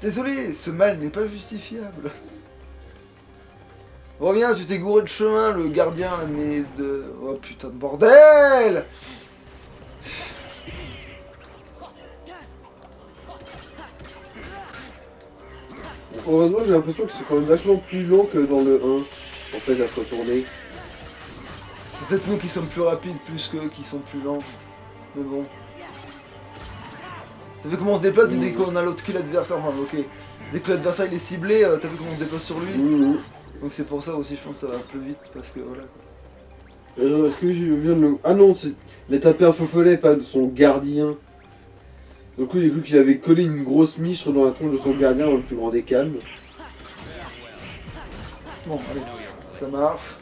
Désolé, ce mal n'est pas justifiable. Reviens, tu t'es gouré de chemin, le gardien, là, mais de... Oh putain de bordel! Heureusement, j'ai l'impression que c'est quand même vachement plus long que dans le 1. En fait, à se retourner. C'est peut-être nous qui sommes plus rapides, plus qu'eux qui sont plus lents. Mais bon. T'as vu comment on se déplace dès qu'on a l'autre que l'adversaire, enfin ok. Dès que l'adversaire il est ciblé, t'as vu comment on se déplace sur lui? Donc c'est pour ça aussi je pense que ça va plus vite parce que voilà. Est-ce que je viens de le... Ah non, il a tapé un faux follet, pas de son gardien. Du coup, il a cru qu'il avait collé une grosse miche dans la tronche de son gardien dans le plus grand des calmes. Bon, allez, ça marche.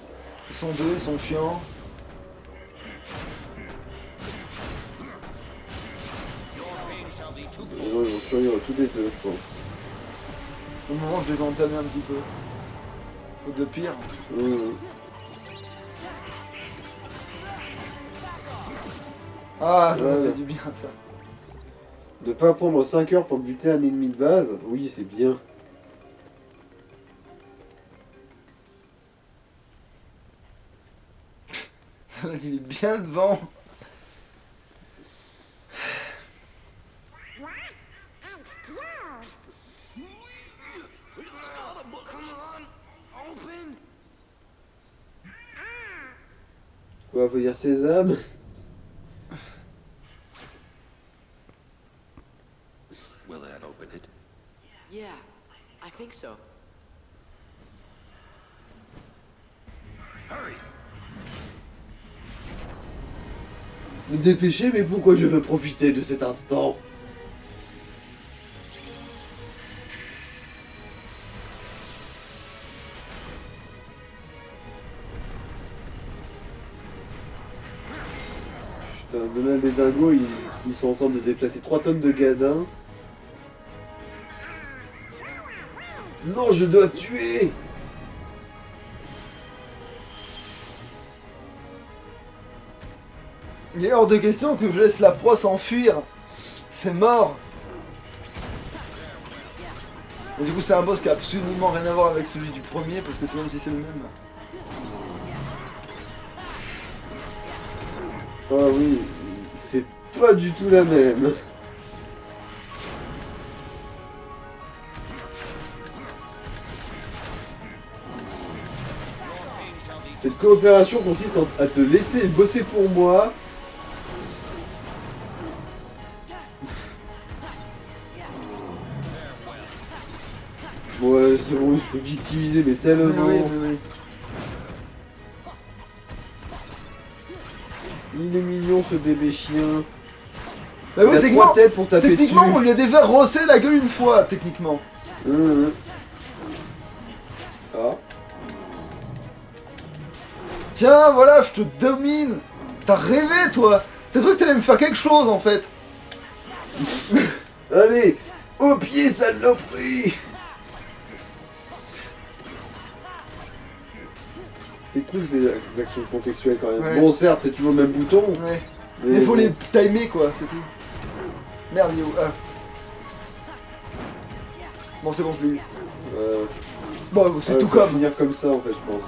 Ils sont deux, ils sont chiants. Les gens, ils vont survivre tous les deux, je pense. Au moment je les ai entamés un petit peu. Ou de pire. Ah, ça Ouais. fait du bien ça. De pas prendre 5 heures pour buter un ennemi de base, oui, c'est bien. Il est bien devant. Quoi, faut dire sésame? Will that open it? Yeah, I think so. Hurry! Me dépêcher, mais pourquoi je veux profiter de cet instant? Putain, Donald et Dingo, ils sont en train de déplacer 3 tonnes de gadins. Non, je dois tuer! Il est hors de question que je laisse la proie s'enfuir. C'est mort. Et du coup c'est un boss qui a absolument rien à voir avec celui du premier parce que c'est même si c'est le même. Ah oui, c'est pas du tout la même. Cette coopération consiste à te laisser bosser pour moi. Ouais, c'est bon, je peux victimiser, mais tellement. Oui. Il est mignon ce bébé chien. Bah oui, Il a techniquement, trois têtes pour taper techniquement dessus. on lui a déjà rossé la gueule une fois, techniquement. Ah. Tiens, voilà, je te domine. T'as rêvé, toi. T'as cru que t'allais me faire quelque chose, en fait. Allez, au pied, saloperie. C'est cool ces actions contextuelles quand même. Ouais. Bon, certes, c'est toujours le même bouton. Ouais. Mais Il faut bon. les timer, quoi, c'est tout. Merde, il est où? Ah. Bon, c'est bon, je l'ai eu. Bon, c'est ouais, tout faut comme. finir comme ça en fait, je pense.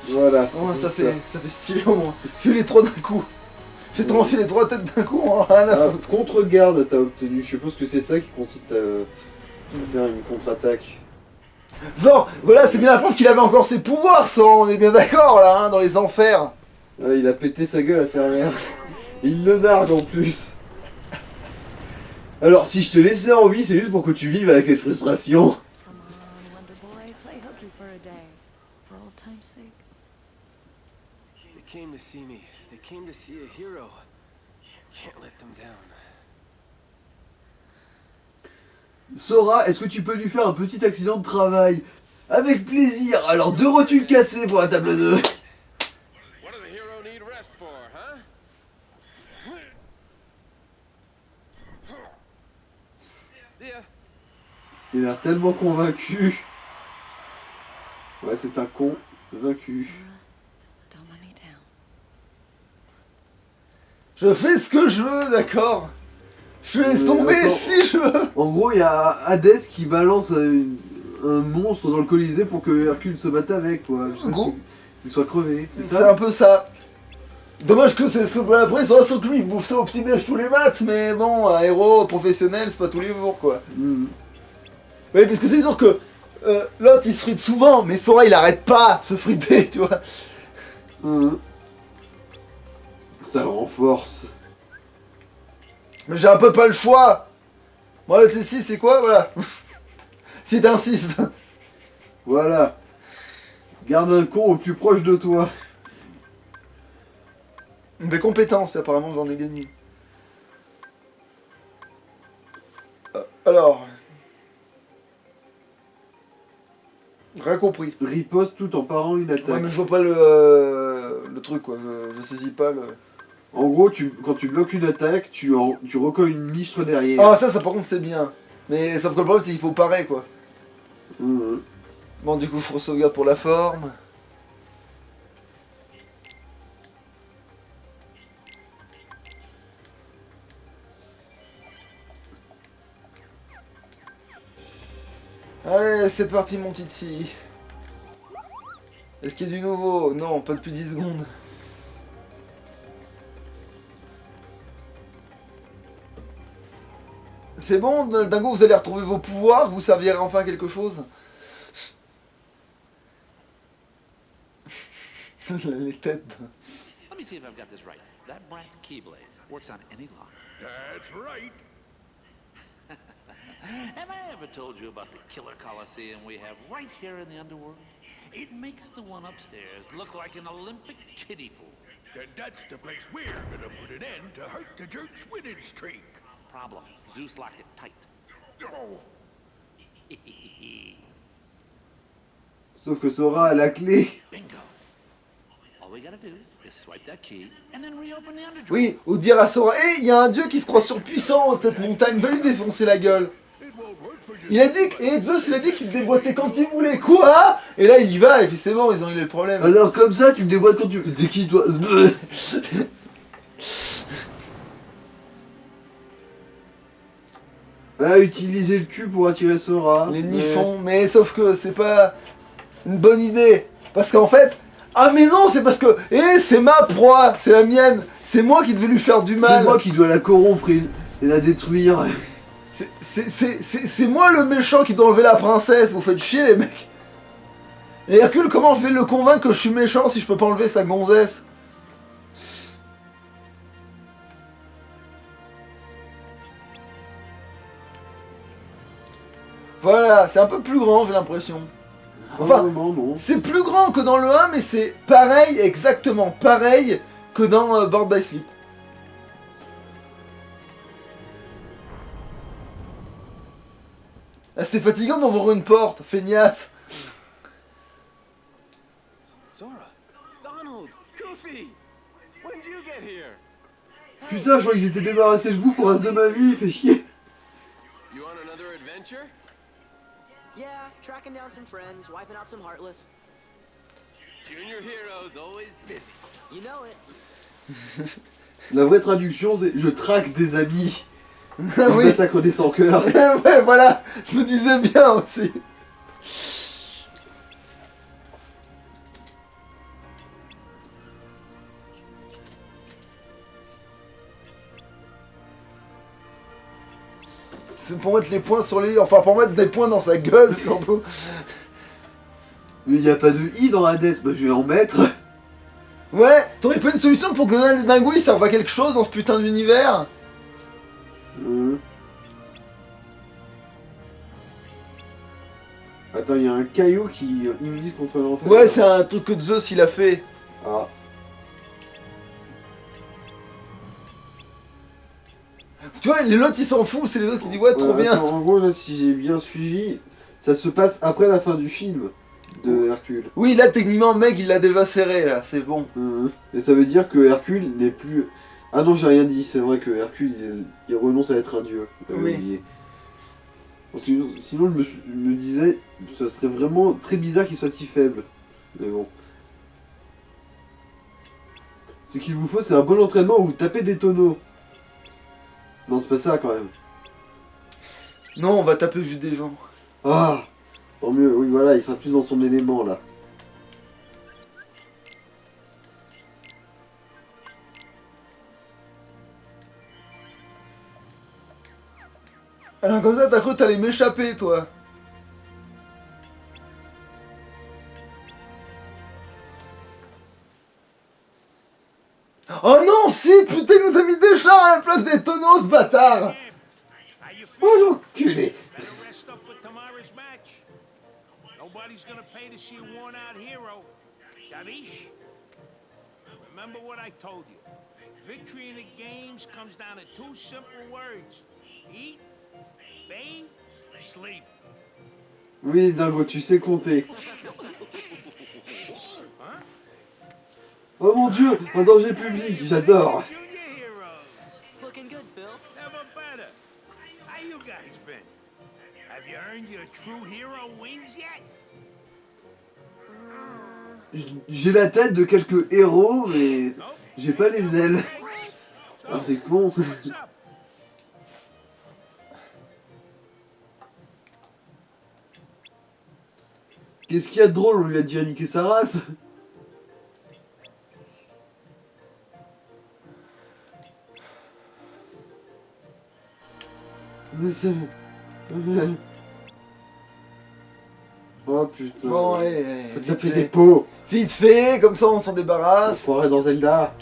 Voilà. Oh, ça, c'est ça fait stylé au moins. Fais les trois d'un coup. Fais les trois têtes d'un coup, on a rien à Ah, foutre. contre-garde, t'as obtenu. Je suppose que c'est ça qui consiste à faire une contre-attaque. Genre, voilà, c'est bien la preuve qu'il avait encore ses pouvoirs, ça, on est bien d'accord là, hein, dans les enfers. Ouais, il a pété sa gueule à sa mère. Il le nargue en plus. Alors, si je te laissais en vie, c'est juste pour que tu vives avec cette frustration. Come on, Wonder Boy, play hooky for a day. For old time's sake. They came to see me. They came to see a hero. Can't let them down. Sora, est-ce que tu peux lui faire un petit accident de travail? Avec plaisir. Alors, 2 rotules cassées pour la table 2. What does a hero need rest for, huh? See ya. Il a l'air tellement convaincu. Ouais, c'est un con vaincu. Sora, don't let me down. Je fais ce que je veux, d'accord. Je laisse Mais tomber attends. si je veux. En gros, il y a Hadès qui balance un monstre dans le Colisée pour que Hercule se batte avec, quoi. Jusqu'à ce Gros. qu'il soit crevé, c'est C'est ça? un peu ça. Dommage que c'est après ça sans que lui il bouffe ça au petit déj tous les matins, mais bon, un héros professionnel c'est pas tous les jours quoi. Mhm. Oui, parce que c'est sûr que l'autre il se frite souvent, mais Sora il arrête pas de se friter, tu vois. Mhm. Ça le renforce. Mais j'ai un peu pas le choix. Moi le C6 c'est quoi, voilà. Si t'insistes. Voilà. Garde un con au plus proche de toi. Des compétences, apparemment j'en ai gagné. Alors. Rien compris. Riposte tout en parant une attaque. Ouais, mais je vois pas le truc quoi, je saisis pas le. En gros, quand tu bloques une attaque, tu recolles une mistre derrière. Ah, ça par contre c'est bien. Mais sauf que le problème c'est qu'il faut parer quoi. Mhm. Bon, du coup, je sauvegarde pour la forme. Allez, c'est parti mon titi. Est-ce qu'il y a du nouveau? Non, pas depuis 10 secondes. C'est bon, Dingo, vous allez retrouver vos pouvoirs, vous servirez enfin à quelque chose? Les têtes. Let me see if I've got this right. That Brat's Keyblade works on any lock. That's right. Have I ever told you about the killer coliseum we have right here in the underworld? It makes the one upstairs look like an Olympic kiddie pool. Then that's the place we're gonna put an end to Hurt the Jerk's winning streak. Problem, Zeus locked it tight. Oh, Sauf que Sora a la clé. Bingo. All we gotta do is swipe that key and then reopen the underworld. Oui, ou dire à Sora, hé, il y a un dieu qui se croit surpuissant de cette montagne, va lui défoncer la gueule. it won't work for just Il a dit, et Zeus il a dit qu'il déboîtait quand il voulait, quoi? Et là il y va, et puis c'est bon, ils ont eu le problème. Alors comme ça, tu me déboîtes quand tu veux. T'es qui toi? Ah, utiliser le cul pour attirer Sora. Les Ouais. nichons, mais sauf que c'est pas... une bonne idée. Parce qu'en fait... Ah mais non, c'est parce que... c'est ma proie, c'est la mienne. C'est moi qui devais lui faire du mal. C'est moi qui dois la corrompre et la détruire. C'est moi le méchant qui doit enlever la princesse. Vous faites chier les mecs. Et Hercule, comment je vais le convaincre que je suis méchant si je peux pas enlever sa gonzesse? Voilà, c'est un peu plus grand, j'ai l'impression. Enfin, non. c'est plus grand que dans le 1, mais c'est pareil, exactement pareil que dans Bored by Sleep. Ah, c'était fatigant d'ouvrir une porte, feignasse. Sora, Donald, Goofy, when did you get here? Putain, je crois qu'ils étaient débarrassés de vous pour le reste de ma vie, fait chier. You on another adventure? Yeah, tracking down some friends, wiping out some Heartless. Junior Hero's always busy. You know it. La vraie traduction, c'est je traque des amis. Ah oui. Ça connaît sans cœur. Ouais, voilà, je me disais bien aussi. C'est pour mettre les points sur les... Enfin, pour mettre des points dans sa gueule, surtout. Mais y a pas de i dans Hades, bah je vais en mettre. Ouais, t'aurais pas une solution pour que Donald et Dingo ils servent à quelque chose dans ce putain d'univers? Attends, il y a un caillou qui immunise contre l'enfer. Ouais, c'est un truc que Zeus il a fait. Ah. Tu vois, les l'autre il s'en fout, c'est les autres qui disent ouais, trop bien. Attends, en gros, là, si j'ai bien suivi, ça se passe après la fin du film de Hercule. Oui, là, techniquement, Meg il l'a déjà serré, là, c'est bon. Et ça veut dire que Hercule n'est plus... Ah non, j'ai rien dit, c'est vrai que Hercule, il renonce à être un dieu. Oui. Parce que sinon, je me disais, ça serait vraiment très bizarre qu'il soit si faible. Mais bon. C'est qu'il vous faut, c'est un bon entraînement où vous tapez des tonneaux. Non, c'est pas ça quand même. Non, on va taper juste des gens. Ah, tant mieux, oui, voilà, il sera plus dans son élément là. Alors comme ça, t'as cru que t'allais m'échapper, toi. Oh non, si, putain, il nous a mis des chars à la place des tonneaux, ce bâtard. Oh l'enculé. Better rest up for tomorrow's match. Nobody's gonna pay to see a worn-out hero. Davish? Remember what I told you. Victory in the games comes down to two simple words. Eat, bathe, sleep. Oui, Dingo, tu sais compter. Oh mon dieu, un danger public, j'adore. Looking good, Phil. Never better. How you guys been? Have you earned your true hero wings yet? J'ai la tête de quelques héros, mais j'ai pas les ailes. Ah, c'est con. Qu'est-ce qu'il y a de drôle? On lui a déjà niqué sa race. Mais c'est... Oh putain. Bon, allez, faut vite taper fait. des pots. Vite fait, comme ça on s'en débarrasse. Foiré dans Zelda.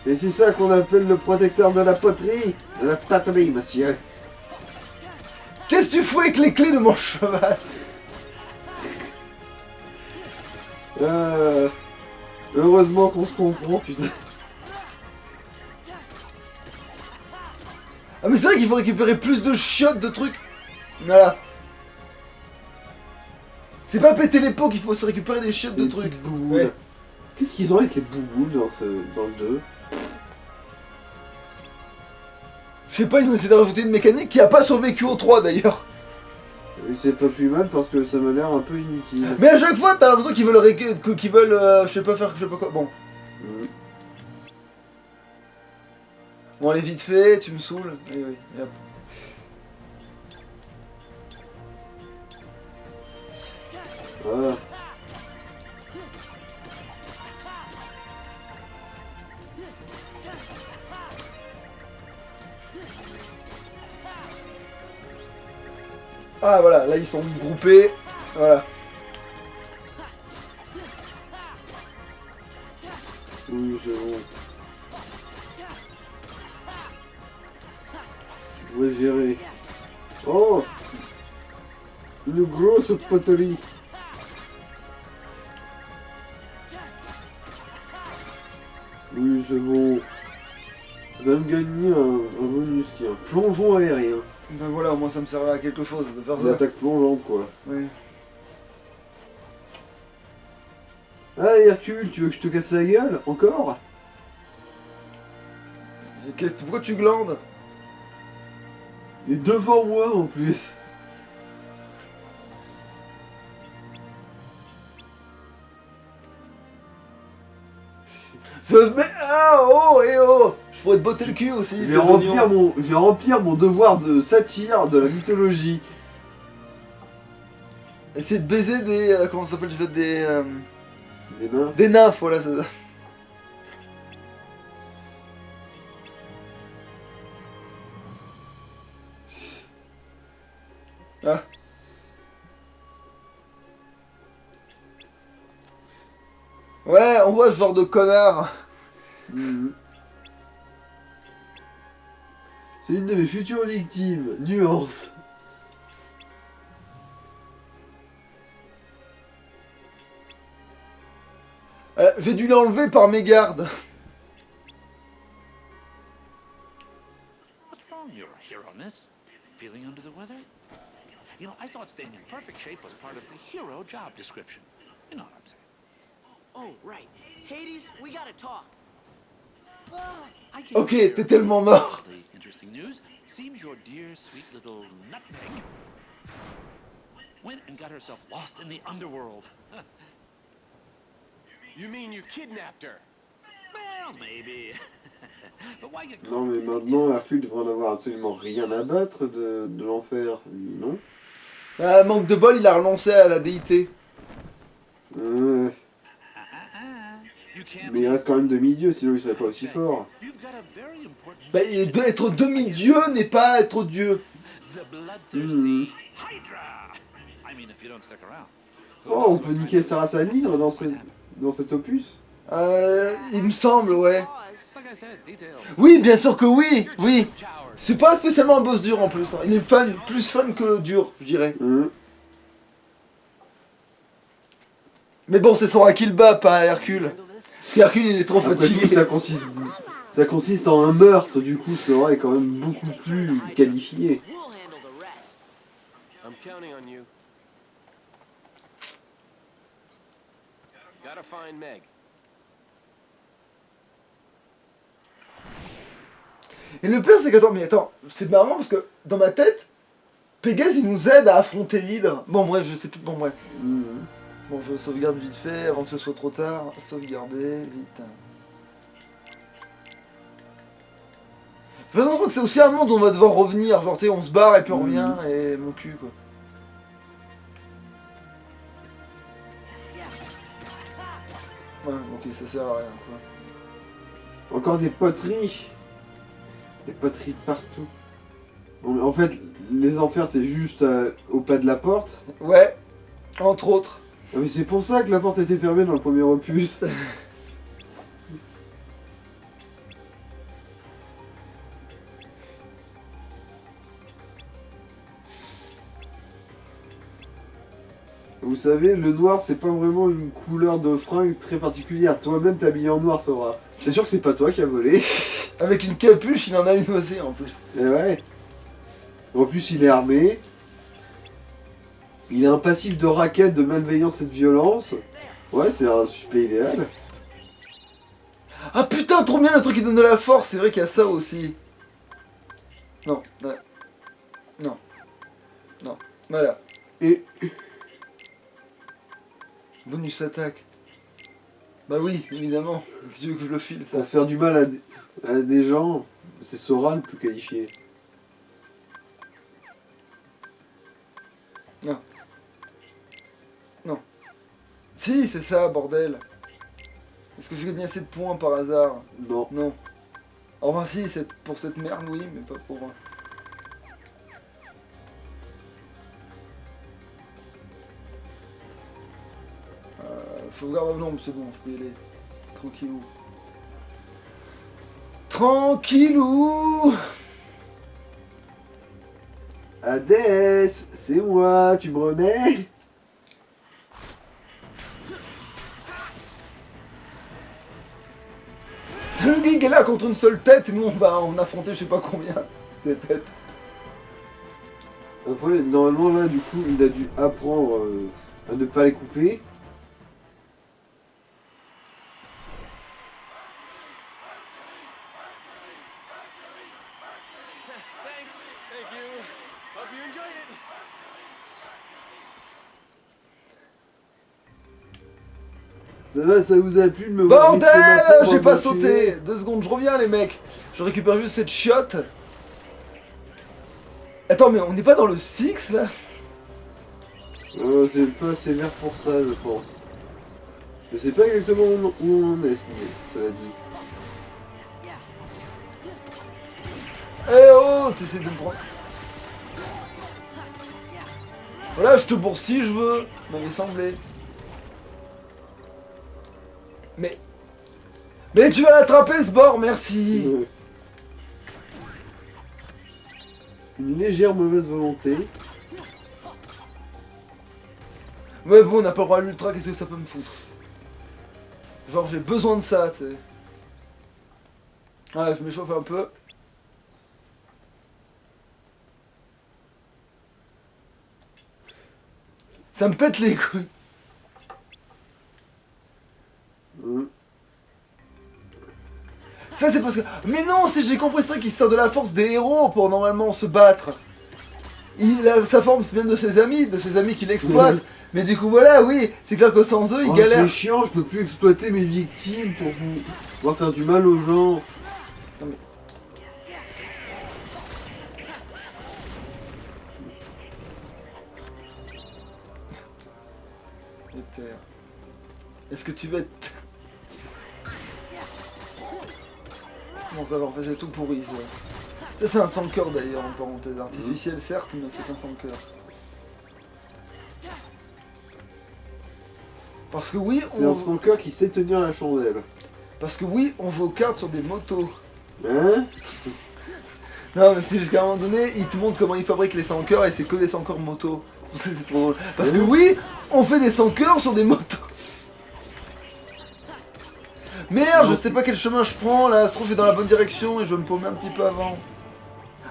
Et c'est ça qu'on appelle le protecteur de la poterie. De la patrie, monsieur. Qu'est-ce que tu fous avec les clés de mon cheval? Heureusement qu'on se comprend, putain. Ah mais c'est vrai qu'il faut récupérer plus de chiottes de trucs. Voilà. C'est pas péter les pots qu'il faut se récupérer des chiottes de Des trucs. petites bouboules. Ouais. Qu'est-ce qu'ils ont avec les bouboules dans le 2? Je sais pas, ils ont essayé de rajouter une mécanique qui a pas survécu au 3 d'ailleurs. Et c'est pas plus mal parce que ça m'a l'air un peu inutile. Mais à chaque fois t'as l'impression qu'ils veulent qu'ils veulent je sais pas faire je sais pas quoi. Bon. Bon allez vite fait, tu me saoules. Oui, oui, hop. Ah. Ah voilà, là ils sont groupés. Voilà. Oui, c'est bon. Je pourrais gérer. Oh! Une grosse poterie. Oui, c'est bon. Je vais me gagner un bonus qui est un plongeon aérien. Ben voilà, au moins ça me servira à quelque chose de faire Une ça. attaque plongeante, quoi. Oui. Ah, Hercule, tu veux que je te casse la gueule? Encore? Pourquoi tu glandes? Et devant moi, en plus. Oh! Je pourrais te botter le cul aussi. Je vais remplir mon devoir de satire de la mythologie. Essayer de baiser des... comment ça s'appelle? Je veux des... Des nymphes. Des nymphes, voilà, c'est ça. Ah. Ouais, on voit ce genre de connard. C'est une de mes futures victimes. Nuance. J'ai dû l'enlever par mégarde. What's wrong, Your Hero-ness? Feeling under the weather? You know, I thought staying in perfect shape was part of the hero job description. You know what I'm saying. Oh, right. Hades, we gotta talk. I came Ok, here t'es tellement mort. with the interesting news. Seems your dear, sweet little nutmeg went and got herself lost in the underworld. You mean you kidnapped her? Well, maybe. But why get Non, mais maintenant, Hercule devrait en avoir absolument rien à battre de l'enfer. Lui, non? Manque de bol, il a renoncé à la déité. You can't Mais il reste quand même demi-dieu, sinon il serait pas aussi fort. You've got a very important Bah, être demi-dieu n'est pas être dieu. the bloodthirsty Hydra. I mean, if you don't stick around. Oh, on peut niquer Sarah Salindre dans cet opus? Il me semble, ouais. Like I said, details. Oui, bien sûr que oui, oui. Coward. C'est pas spécialement un boss dur en plus. Hein. Il est plus fun que dur, je dirais. Mais bon, c'est son Hercule bat, pas Hercule. Parce qu'Hercule, il est trop Après fatigué. tout, ça consiste en un meurtre, du coup, Sora est quand même beaucoup plus qualifié. We'll handle the rest. I'm counting on you. Gotta find Meg. Et le pire, c'est attends, c'est marrant parce que dans ma tête, Pégase, il nous aide à affronter l'hydre. Bon, bref, je sais plus. Bon, bref. Bon, je sauvegarde vite fait avant que ce soit trop tard. Sauvegarder, vite. Je crois que c'est aussi un monde où on va devoir revenir. Genre, tu sais, on se barre et puis on revient et mon cul, quoi. Ouais, ok, ça sert à rien, quoi. Encore des poteries. Des poteries partout. Bon, mais en fait, les enfers, c'est juste au pas de la porte. Ouais, entre autres. Ah, mais c'est pour ça que la porte était fermée dans le premier opus. Vous savez, le noir, c'est pas vraiment une couleur de fringue très particulière. Toi-même, t'es habillé en noir, Sora. C'est sûr que c'est pas toi qui as volé. Avec une capuche, il en a une aussi en plus. Et ouais. En plus, il est armé. Il a un passif de raquette, de malveillance et de violence. Ouais, c'est un suspect idéal. Ah putain, trop bien le truc qui donne de la force, c'est vrai qu'il y a ça aussi. Non, ouais. Non. Non. Voilà. Et bonus attaque. Bah oui, évidemment. Qu'est-ce que tu veux que je le file ça? pour faire du mal à des gens, c'est Sora le plus qualifié. Non. Non. Si, c'est ça, bordel. Est-ce que j'ai gagné assez de points par hasard? Non. Non. Enfin si, pour cette merde, oui, mais pas pour... Sauvegarde, non, mais c'est bon, je peux y aller. Tranquillou. Tranquillou. Hades, c'est moi, tu me remets? Le geek est là contre une seule tête et nous on va en affronter je sais pas combien des têtes. Après, normalement là, du coup, il a dû apprendre à ne pas les couper. Thanks. Thank you. Hope you enjoyed it. Ça va, ça vous a plu de me voir risquer ma Bordel, peau j'ai pour pas me sauté. tuer? 2 secondes, je reviens les mecs. Je récupère juste cette chiotte. Attends, mais on n'est pas dans le 6 là? C'est pas sévère pour ça, je pense. Je sais pas exactement où on est, cela dit. Eh oh, t'essaies de me prendre. Voilà, je te bourse si je veux. M'avait semblé. Mais tu vas l'attraper ce bord, merci. Une légère mauvaise volonté. Ouais bon, on n'a pas le droit à l'ultra, qu'est-ce que ça peut me foutre? Genre j'ai besoin de ça, tu sais. Voilà, je m'échauffe un peu. Ça me pète les couilles. Ça c'est parce que... Mais non, si j'ai compris ça, qu'il sert de la force des héros pour normalement se battre. Sa forme vient de ses amis qui l'exploitent. Mais du coup voilà, oui, c'est clair que sans eux, ils galèrent. C'est chiant, je peux plus exploiter mes victimes pour pouvoir faire du mal aux gens. Non, mais... Est-ce que tu vas être... Bon ça va, en fait j'ai tout pourri ça. Ça c'est un sang-cœur d'ailleurs en parenthèse artificielle certes, mais c'est un sang-cœur. Parce que oui, c'est un sang-cœur qui sait tenir la chandelle. Parce que oui, on joue aux cartes sur des motos. Hein? Non mais c'est jusqu'à un moment donné, il te montre comment ils fabriquent les sans-cœurs et c'est que des sans-cœurs motos. C'est trop drôle. Parce que oui, on fait des sans-cœurs sur des motos. Merde, je sais pas quel chemin je prends là, ça se trouve je vais dans la bonne direction et je vais me paumer un petit peu avant.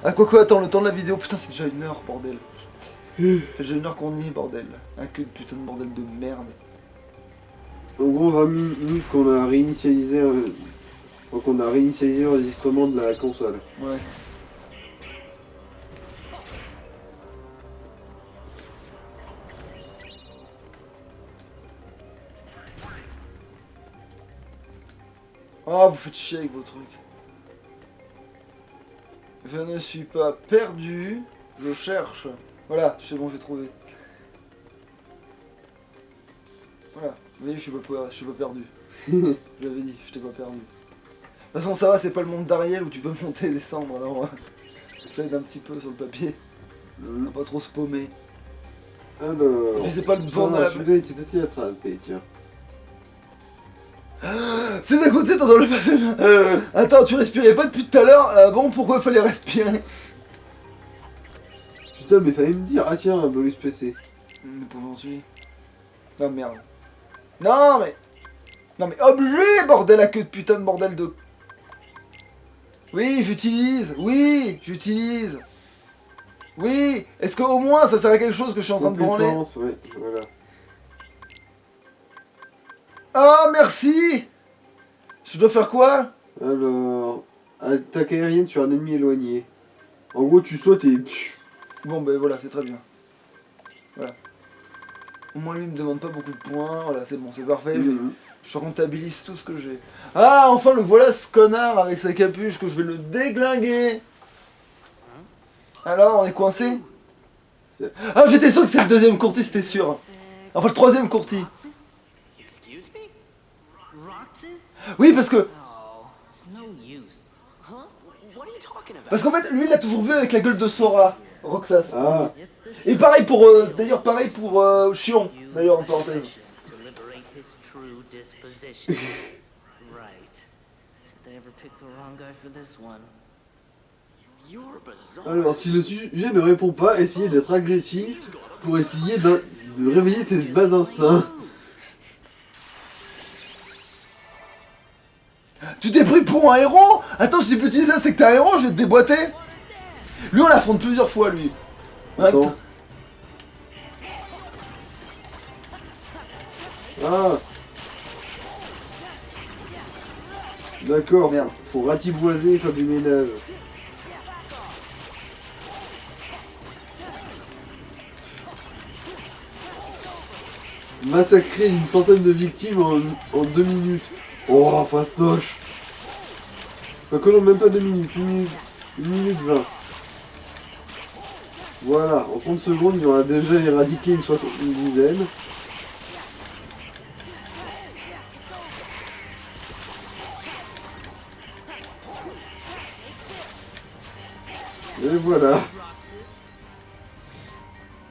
Ah quoi attends, le temps de la vidéo, putain c'est déjà 1 heure bordel. C'est déjà 1 heure qu'on y est bordel. Ah que putain de bordel de merde. En gros 20 minutes qu'on a réinitialisé l'enregistrement de la console. Ouais. Oh, vous faites chier avec vos trucs. Je ne suis pas perdu. Je cherche. Voilà, c'est bon, j'ai trouvé. Voilà. Vous voyez, je suis pas perdu. Je l'avais dit, je t'ai pas perdu. De toute façon, ça va, c'est pas le monde d'Ariel où tu peux monter et descendre, alors... ça aide un petit peu sur le papier. On va pas trop se paumer. Alors... Et puis c'est pas le bon... Celui-là était facile à attraper, tiens. C'est d'un côté, t'entends le passage. Attends, tu respirais pas depuis tout à l'heure. Bon, pourquoi il fallait respirer? Putain, mais fallait me dire. Ah tiens, un bonus PC. Mais pour j'en suis. Non, merde. Non, mais... Non, mais obligé, bordel à queue de putain de bordel de... Oui, j'utilise. Oui, j'utilise. Oui. Est-ce qu'au moins, ça sert à quelque chose que je suis en train de branler? Ouais, voilà. Ah, merci. Je dois faire quoi? Alors... Attaque aérienne sur un ennemi éloigné. En gros, tu sautes et... Bon, ben voilà, c'est très bien. Voilà. Au moins, lui, il me demande pas beaucoup de points. Voilà, c'est bon, c'est parfait. Je rentabilise tout ce que j'ai. Ah, enfin, le voilà, ce connard avec sa capuche, que je vais le déglinguer. Alors, on est coincé? Ah, j'étais sûr que c'était le deuxième courtis, c'était sûr. Enfin, le troisième courtis. Excuse me? Roxas? Oui, parce que... Oh, it's no use. Huh? What are you talking about? Parce qu'en fait, lui, il l'a toujours vu avec la gueule de Sora, Roxas. Ah, Et pareil pour... d'ailleurs, pareil pour Chion, d'ailleurs, en parenthèse. To liberate his true disposition. Right. Did they ever pick the wrong guy for this one? You're bizarre. alors si le sujet ne répond pas, essayez d'être agressif pour essayer de réveiller ses bas instincts. Tu t'es pris pour un héros? Attends, si tu peux utiliser ça, c'est que t'es un héros, je vais te déboîter. Lui, on l'affronte plusieurs fois, lui. Attends. Ah. D'accord, Merde. faut ratiboiser et faire du ménage. Massacrer une centaine de victimes en 2 minutes. Oh, fastoche. Enfin, que non, même pas 2 minutes, 1 minute 20. Voilà, en 30 secondes, il en a déjà éradiqué une dizaine. Et voilà.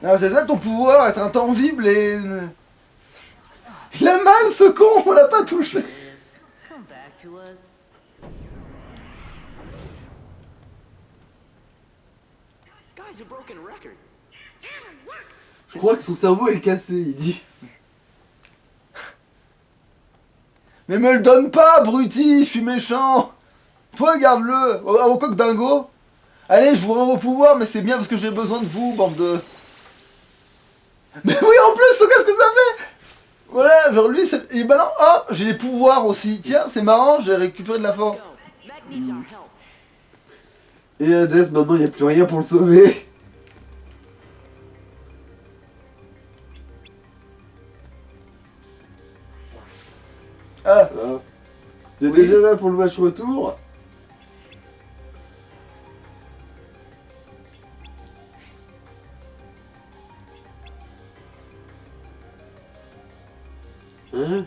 Alors, c'est ça ton pouvoir, être intangible et... Il a mal, ce con, on l'a pas touché. Come back to us. Guy's a broken record. Je crois que son cerveau est cassé, il dit. Mais me le donne pas, abruti, je suis méchant. Toi, garde-le. Au coq dingo. Allez, je vous rends vos pouvoirs, mais c'est bien parce que j'ai besoin de vous, bande de... Mais oui, en plus, qu'est-ce que ça fait? Voilà, vers lui, c'est... Et bah non, oh, j'ai les pouvoirs aussi. Tiens, c'est marrant, j'ai récupéré de la force. Et Hades, maintenant, il n'y a plus rien pour le sauver. Ah, T'es Oui. déjà là pour le match retour? Hein?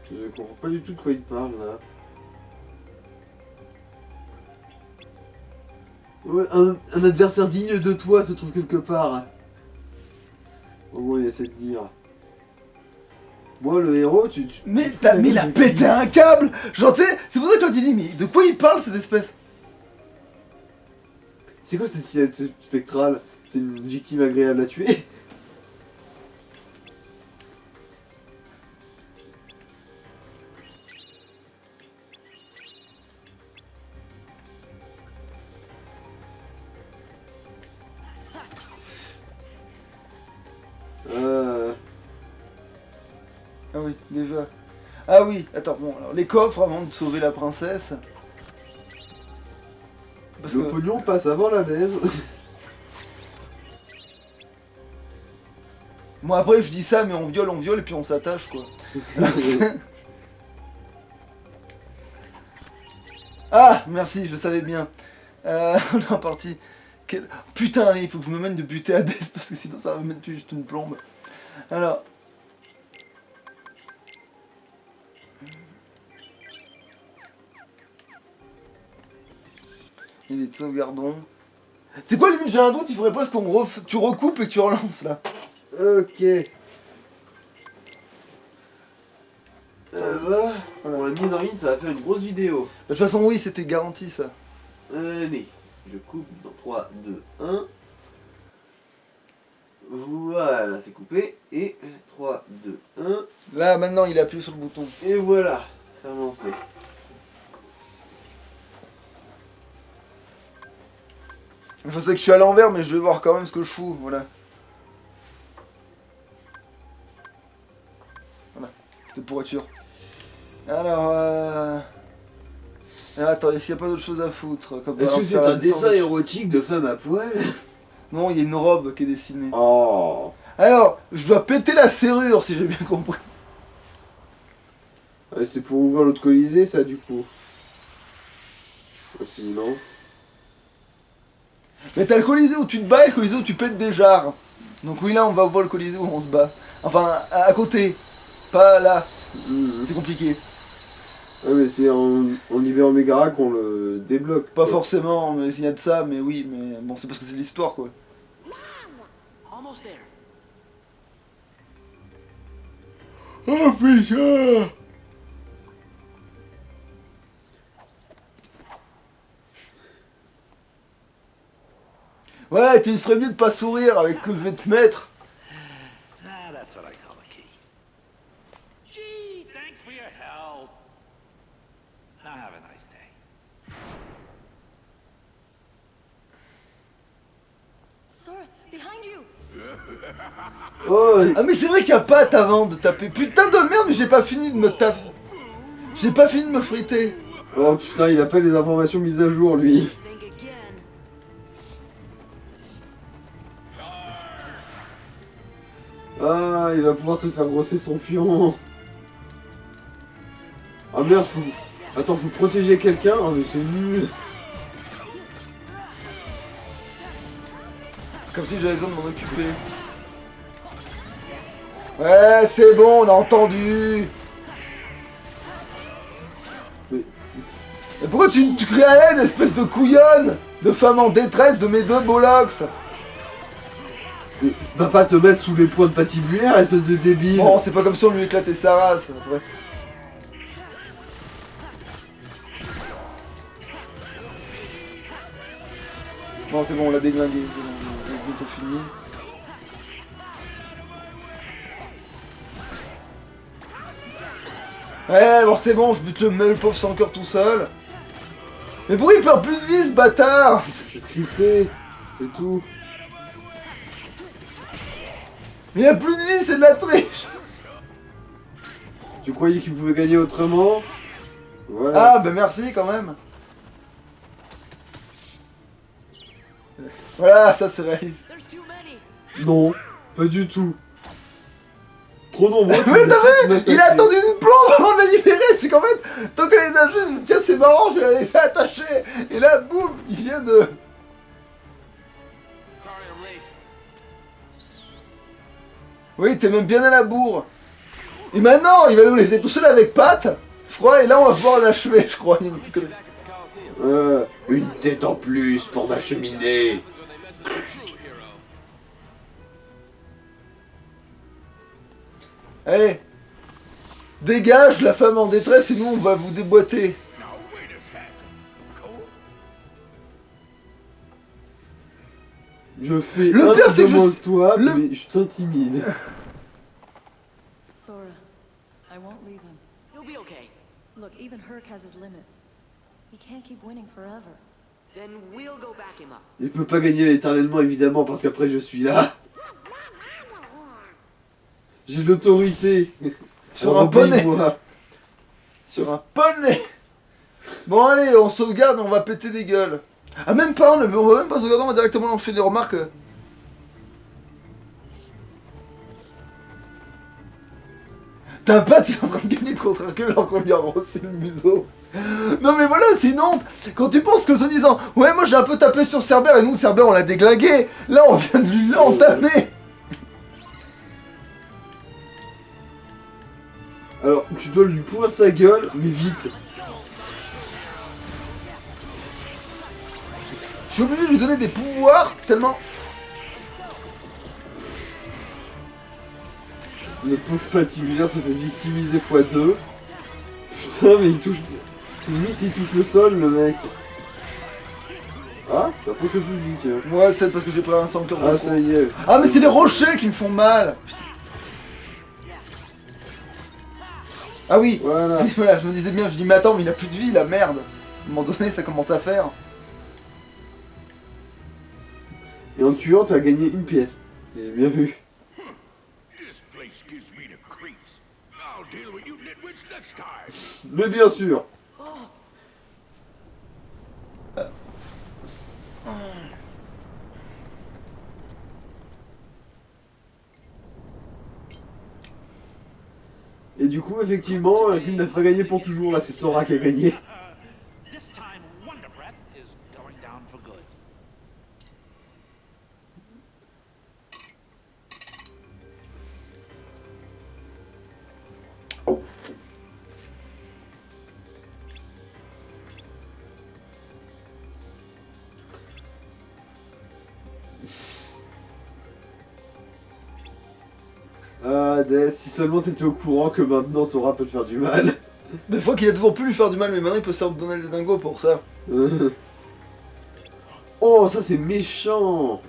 Je comprends pas du tout de quoi il parle là. Ouais, un adversaire digne de toi se trouve quelque part. Au moins il essaie de dire. Moi le héros, tu mais tu t'as fous mis la la gueule, pété un câble. Genre, tu sais, c'est pour ça que l'autre il dit, mais de quoi il parle, cette espèce? C'est quoi cette silhouette spectrale? C'est une victime agréable à tuer? Ah oui, déjà. Ah oui, attends, bon, alors les coffres avant de sauver la princesse. Parce Le que... pognon passe avant la baise. Bon, après, je dis ça, mais on viole, et puis on s'attache, quoi. Ah, merci, je savais bien. On est reparti. Putain, allez, il faut que je me mène de buter Hades, parce que sinon ça va me mettre plus juste une plombe. Alors... Il est de sauvegardons. C'est quoi, limite, j'ai un doute, il faudrait presque qu'on tu recoupes et que tu relances, là. Ok. Voilà. Pour la mise en ligne, ça va faire une grosse vidéo. De toute façon, oui, c'était garanti, ça. Allez, je coupe dans 3, 2, 1. Voilà, c'est coupé. Et 3, 2, 1. Là, maintenant, il appuie sur le bouton. Et voilà, c'est avancé. Je sais que je suis à l'envers, mais je vais voir quand même ce que je fous, voilà. Voilà, c'était pour être sûr. Alors, attends, est-ce qu'il n'y a pas d'autre chose à foutre comme Est-ce par que c'est exemple, un dessin sandwich. érotique de femme à poil? Non, il y a une robe qui est dessinée. Oh. Alors, je dois péter la serrure, si j'ai bien compris. Ouais, c'est pour ouvrir l'autre colisée, ça, du coup. Aussi, non. Mais t'as le Colisée où tu te bats et le Colisée où tu pètes des jarres. Donc oui, là on va voir le Colisée où on se bat. Enfin, à côté. Pas là. C'est compliqué. Ouais, mais c'est en libérant Megara qu'on le débloque. Pas forcément, mais s'il y a de ça, mais oui, mais bon, c'est parce que c'est l'histoire quoi. Almost there. Oh putain! Ouais, tu ferais mieux de pas sourire avec ce que je vais te mettre. Ah, that's what I call a key. Gee, thanks for your help. Now have a nice day. Sora, behind you! Oh, Ah mais c'est vrai qu'il y a pas avant de taper. Putain de merde, mais j'ai pas fini de me taper. J'ai pas fini de me friter. oh putain, il a pas les informations mises à jour lui. Think again. Ah, il va pouvoir se faire grosser son fion. Ah merde, faut... Attends, faut protéger quelqu'un. Oh mais c'est nul. Comme si j'avais besoin de m'en occuper. Ouais, c'est bon, on a entendu. Mais pourquoi tu cries à l'aide, espèce de couillonne? De femme en détresse de mes deux bollocks? Va pas te mettre sous les points de patibulaire, espèce de débile. Bon, c'est pas comme si on lui éclatait sa race. Ouais. Bon, c'est bon, on l'a déglingué. C'est bientôt fini. Ouais, bon, c'est bon, je bute le pauvre sans cœur tout seul. Mais pourquoi il perd plus de vie, ce bâtard? C'est scripté, c'est tout. Mais il a plus de vie, c'est de la triche. Tu croyais qu'il pouvait gagner autrement? Voilà. Ah, bah merci quand même. Voilà, ça c'est réaliste. There's too many. Non, pas du tout. Trop nombreux. Mais t'as vu? Il a attendu une plombe avant de la libérer, c'est qu'en fait, tant qu'elle est attachée, tiens c'est marrant, je vais la laisser attacher. Et là, boum, il vient de... Sorry I'm late. Oui, t'es même bien à la bourre. Et maintenant, il va nous laisser tout seul avec Pat, je crois, et là on va pouvoir l'achever, je crois. Il y a une petite connerie. Back at the Coliseum. Une tête en plus pour ma cheminée. When they mess with a true hero. Allez, dégage la femme en détresse et nous on va vous déboîter. Now wait a sec. Go. Je fais Le un pire, c'est que devant je- toi, le- mais je t'intimide. Sora, I won't leave him. You'll be okay. Look, even Herc has his limits. He can't keep winning forever. Then we'll go back him up. Il peut pas gagner éternellement évidemment parce qu'après je suis là. J'ai l'autorité. Sur un poney. Obéis-moi. Sur un poney. Bon allez, on sauvegarde et on va péter des gueules. Ah même pas, on va même pas sauvegarder, on va directement l'enchaîner, remarque. T'as un Pat qui est en train de gagner contre Hercule alors qu'on lui a rossé le museau. Non mais voilà, c'est une honte. Quand tu penses que se disant ouais moi j'ai un peu tapé sur Cerbère et nous Cerbère on l'a déglingué. Là on vient de lui l'entamer. Alors tu dois lui pourrir sa gueule, mais vite. Je suis obligé de lui donner des pouvoirs tellement... Le pauvre patibulaire se fait victimiser x2. Putain mais il touche... C'est limite s'il touche le sol le mec. Ah, ça pousse le plus vite tiens. Ouais c'est parce que j'ai pris un sang de Ah ça y est. Ah mais c'est les rochers qui me font mal. Putain. Ah oui. Voilà. Voilà, je me disais bien, je dis mais attends mais il a plus de vie la merde. À un moment donné ça commence à faire. Et en le tuant, tu as gagné une pièce. J'ai bien vu. This place gives me the creeps. I'll deal with you nitwits next time. Mais bien sûr. Et du coup, effectivement, Hercule n'a pas gagné pour toujours. Là, c'est Sora qui a gagné. This time, Wonder Breath Ah, Death, si seulement t'étais au courant que maintenant Sora peut te faire du mal. Des fois qu'il a toujours pu lui faire du mal, mais maintenant il peut se donner les dingos pour ça. Oh, ça c'est méchant.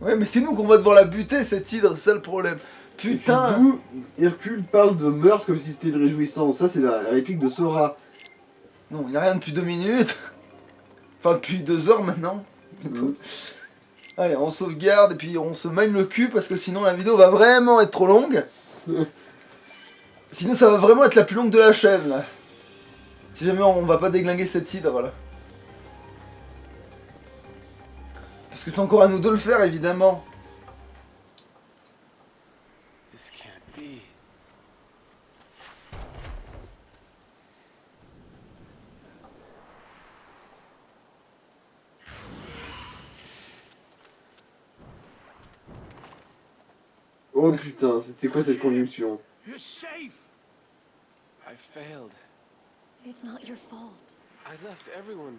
Ouais, mais c'est nous qu'on va devoir la buter, cette hydre, c'est ça le problème. Putain. D'où Hercule parle de meurtre comme si c'était une réjouissance. Ça, c'est la réplique de Sora. Non, y a rien depuis 2 minutes. Enfin, depuis 2 heures maintenant. Bientôt. Allez, on sauvegarde et puis on se mine le cul parce que sinon la vidéo va vraiment être trop longue. Sinon, ça va vraiment être la plus longue de la chaîne, là. Si jamais on va pas déglinguer cette hydre, là. Parce que c'est encore à nous de le faire, évidemment. This can't be. Oh putain, c'était quoi cette conjonction? You're safe. I failed. It's not your fault. I left everyone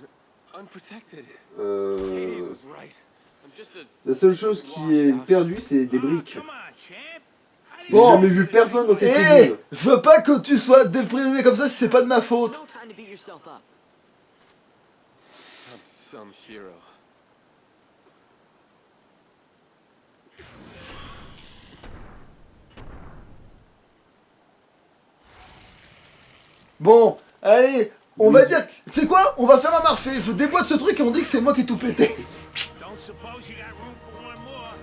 unprotected. Hades Euh... was right. I'm just a... La seule chose qui est perdue, c'est des briques. Come on, champ. I J'ai jamais vu personne dans cette Eh, tribune. je veux pas que tu sois déprimé comme ça si c'est pas de ma faute. No time to beat yourself up. I'm some hero. Bon, allez, on va dire... Tu sais quoi? On va faire un marché. Je déboîte ce truc et on dit que c'est moi qui ai tout pété. don't suppose you got room for one more.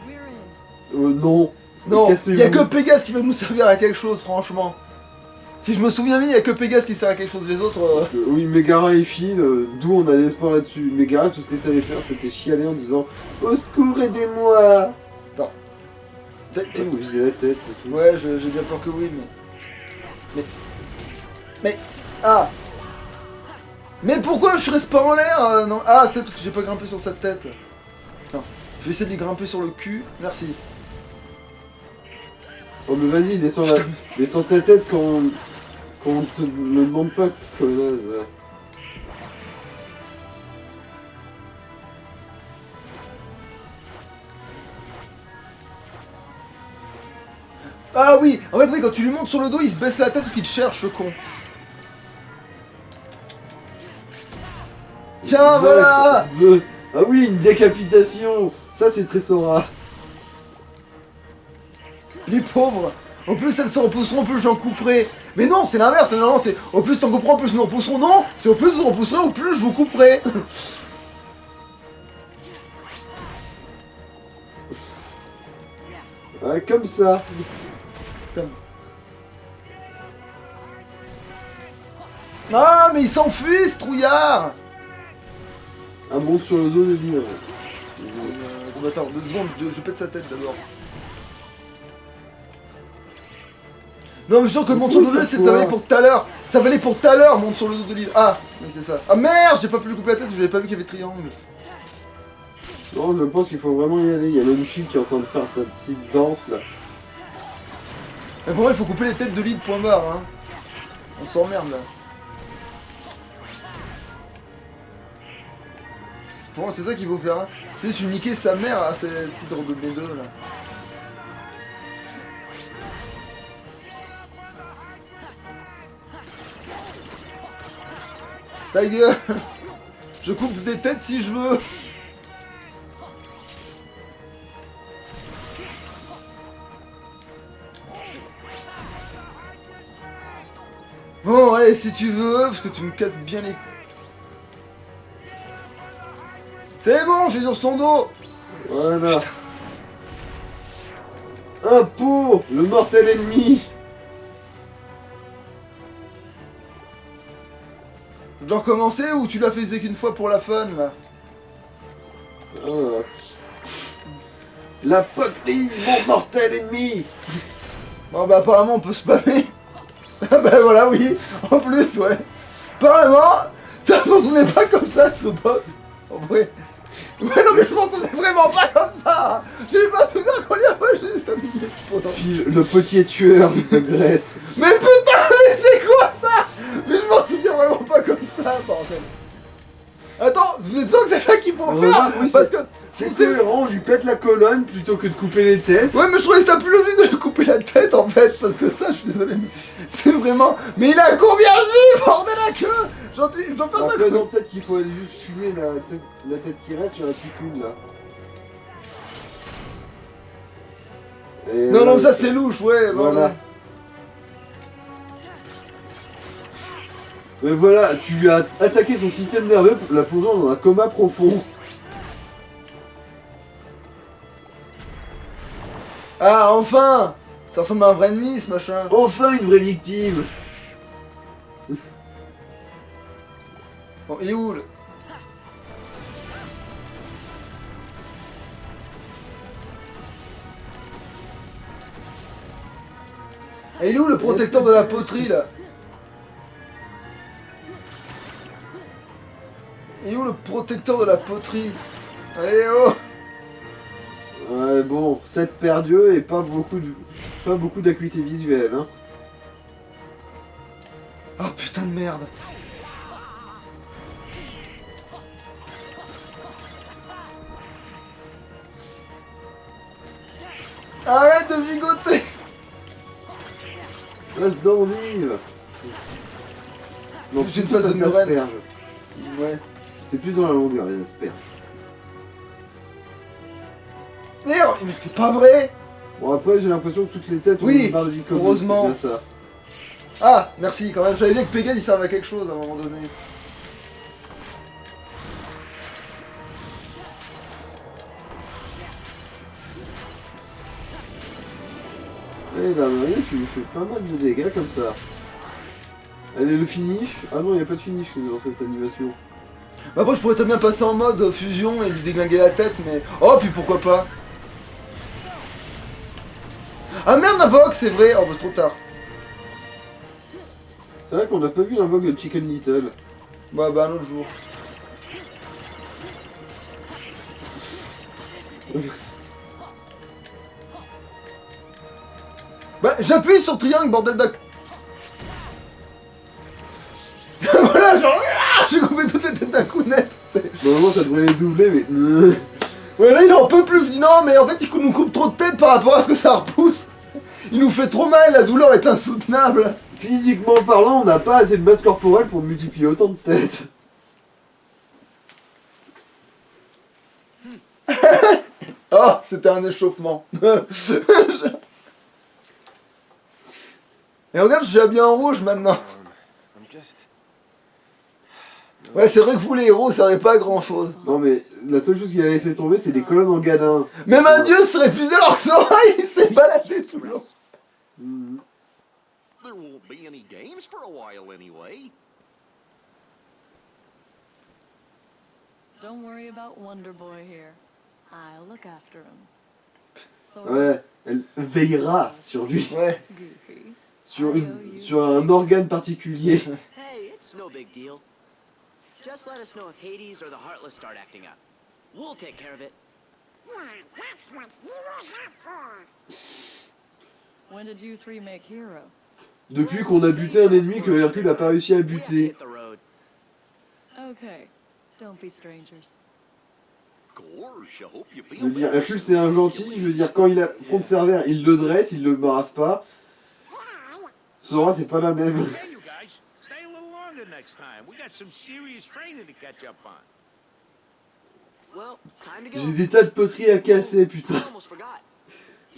We're in. Non. Non, Cassez-vous. y a que Pégase qui va nous servir à quelque chose, franchement. Si je me souviens bien, y a que Pégase qui sert à quelque chose. Les autres... Oui, Megara et Finn, d'où on a l'espoir là-dessus. Megara, tout ce qu'elle savait faire, c'était chialer en disant « Au secours, aidez-moi !» T'es où? Viser la tête, c'est tout. Ouais, j'ai bien peur que oui, mais... Ah! Mais pourquoi je reste pas en l'air? Non. Ah, c'est parce que j'ai pas grimpé sur sa tête. Non. Je vais essayer de lui grimper sur le cul. Merci. Oh mais vas-y, descends ta tête quand on te me demande pas, connasse. Ah oui! En fait, oui, quand tu lui montes sur le dos, il se baisse la tête parce qu'il te cherche, ce con. Tiens, voilà! Ah oui, une décapitation. Ça, c'est très Sora. Les pauvres! Au plus elles se repousseront, plus j'en couperai. Mais non, c'est l'inverse, non, c'est au plus t'en couperas, au plus nous repousserons. Non, c'est au plus vous repousserez, au plus je vous couperai. Ouais, comme ça. Putain. Ah, mais il s'enfuit, ce trouillard. Un monte sur le dos de Lyre. Attends, 2 secondes, je pète sa tête d'abord. Non, mais je sens que monte sur le dos de l'île, ça valait pour tout à l'heure. Ça valait pour tout à l'heure, monte sur le dos de l'île. Ah, oui, c'est ça. Ah merde, j'ai pas pu lui couper la tête parce que j'avais pas vu qu'il y avait triangle. Non, je pense qu'il faut vraiment y aller. Il y a même fille qui est en train de faire sa petite danse là. Mais pour moi, il faut couper les têtes de l'île, point barre, hein. On s'emmerde là. Pour moi, c'est ça qu'il faut faire, hein. Tu sais, tu niquais sa mère à ces titres de B2 là. Ta gueule. Je coupe des têtes si je veux. Bon, allez, si tu veux, parce que tu me casses bien les... C'est bon, j'ai sur son dos. Voilà. Un pot, le mortel ennemi. Je dois recommencer ou tu l'as fait qu'une fois pour la fun là? La poterie, mon mortel ennemi. Bon bah apparemment on peut spammer. Ah bah voilà, oui, en plus, ouais. Apparemment, ça ne fonctionnait pas comme ça ce boss. En vrai. Ouais non mais je m'en souvenais vraiment pas comme ça. ça. J'ai pas souvenir qu'on lui a volé 5 milliers de points. Puis le potier tueur de Grèce. Mais putain, mais c'est quoi ça? Mais je m'en souviens vraiment pas comme ça, bordel. Attends, vous êtes sûr que c'est ça qu'il faut faire? Oui, Parce que... c'est cohérent, je lui pète la colonne plutôt que de couper les têtes. Ouais, mais je trouvais ça plus logique de lui couper la tête en fait, parce que ça, je suis désolé, c'est vraiment. Mais il a combien de vie, bordel la queue? J'en faire ça. Après, non, peut-être qu'il faut aller juste fumer la tête qui reste, il y en a plus qu'une là. Et Non, non, ça c'est louche, ouais, voilà. Mais voilà, tu lui as attaqué son système nerveux, la plongeant dans un coma profond. Ah, enfin! Ça ressemble à un vrai ennemi, ce machin. Enfin une vraie victime. Bon, il est où, le... Et il est où le protecteur de la poterie, là? Il est où le protecteur de la poterie? Allez, oh! Ouais, bon, 7 paires d'yeux et pas beaucoup d'acuité visuelle, hein. Oh putain de merde! Arrête de gigoter! Passe d'endive. Non, C'est une plutôt phase de ça Murène. s'asperge. Ouais. C'est plus dans la longueur, les asperges. Merde, mais c'est pas vrai! Bon, après, j'ai l'impression que toutes les têtes ont Oui, une barre de vie comme heureusement. c'est bien ça. Ah, merci quand même, je savais bien que Pégase il servait à quelque chose à un moment donné. Eh ben, oui, tu lui fais pas mal de dégâts comme ça. Allez, le finish. Ah non, il n'y a pas de finish dans cette animation. Bah après je pourrais très bien passer en mode fusion et lui déglinguer la tête, mais... Oh, puis pourquoi pas? Ah merde, l'invoque, c'est vrai! Oh, bah trop tard. C'est vrai qu'on n'a pas vu l'invoque de Chicken Little. Bah un autre jour. Bah j'appuie sur triangle, bordel de... Voilà, genre... J'ai coupé toutes les têtes d'un coup net. Normalement ça devrait les doubler, mais... Ouais, là il en peut plus. Non, mais en fait il nous coupe trop de têtes par rapport à ce que ça repousse. Il nous fait trop mal, la douleur est insoutenable. Physiquement parlant, on n'a pas assez de masse corporelle pour multiplier autant de têtes. Oh, c'était un échauffement. Et regarde, je suis habillé en rouge maintenant. Ouais, c'est vrai que vous les héros, ça servait pas à grand chose. Non mais la seule chose qu'il a laissé tomber, c'est des colonnes en gadin. Même un dieu serait épuisé leurs oreilles, il s'est baladé tout le long. There won't be any games for a while anyway. Don't worry about Wonder Boy here. I'll look after him. So Ouais, elle veillera sur lui. Ouais. goofy. Sur un organe particulier. Hey, it's no big deal. Just let us know if Hades or the Heartless start acting up. We'll take care of it. Yeah, that's what heroes are for. When did you three make Hero? Depuis qu'on a buté un ennemi que Hercule n'a pas réussi à buter. Okay, don't be strangers. Gorge, I hope you Je feel veux dire, better. Hercule c'est un gentil, je veux dire, quand il affronte Cerbère, il le dresse, il le brave pas. Sora c'est pas la même. Hey, you guys, stay a little longer next time. We got some serious training to catch up on. Well, time to go. J'ai des tas de poteries à casser, putain. I almost forgot.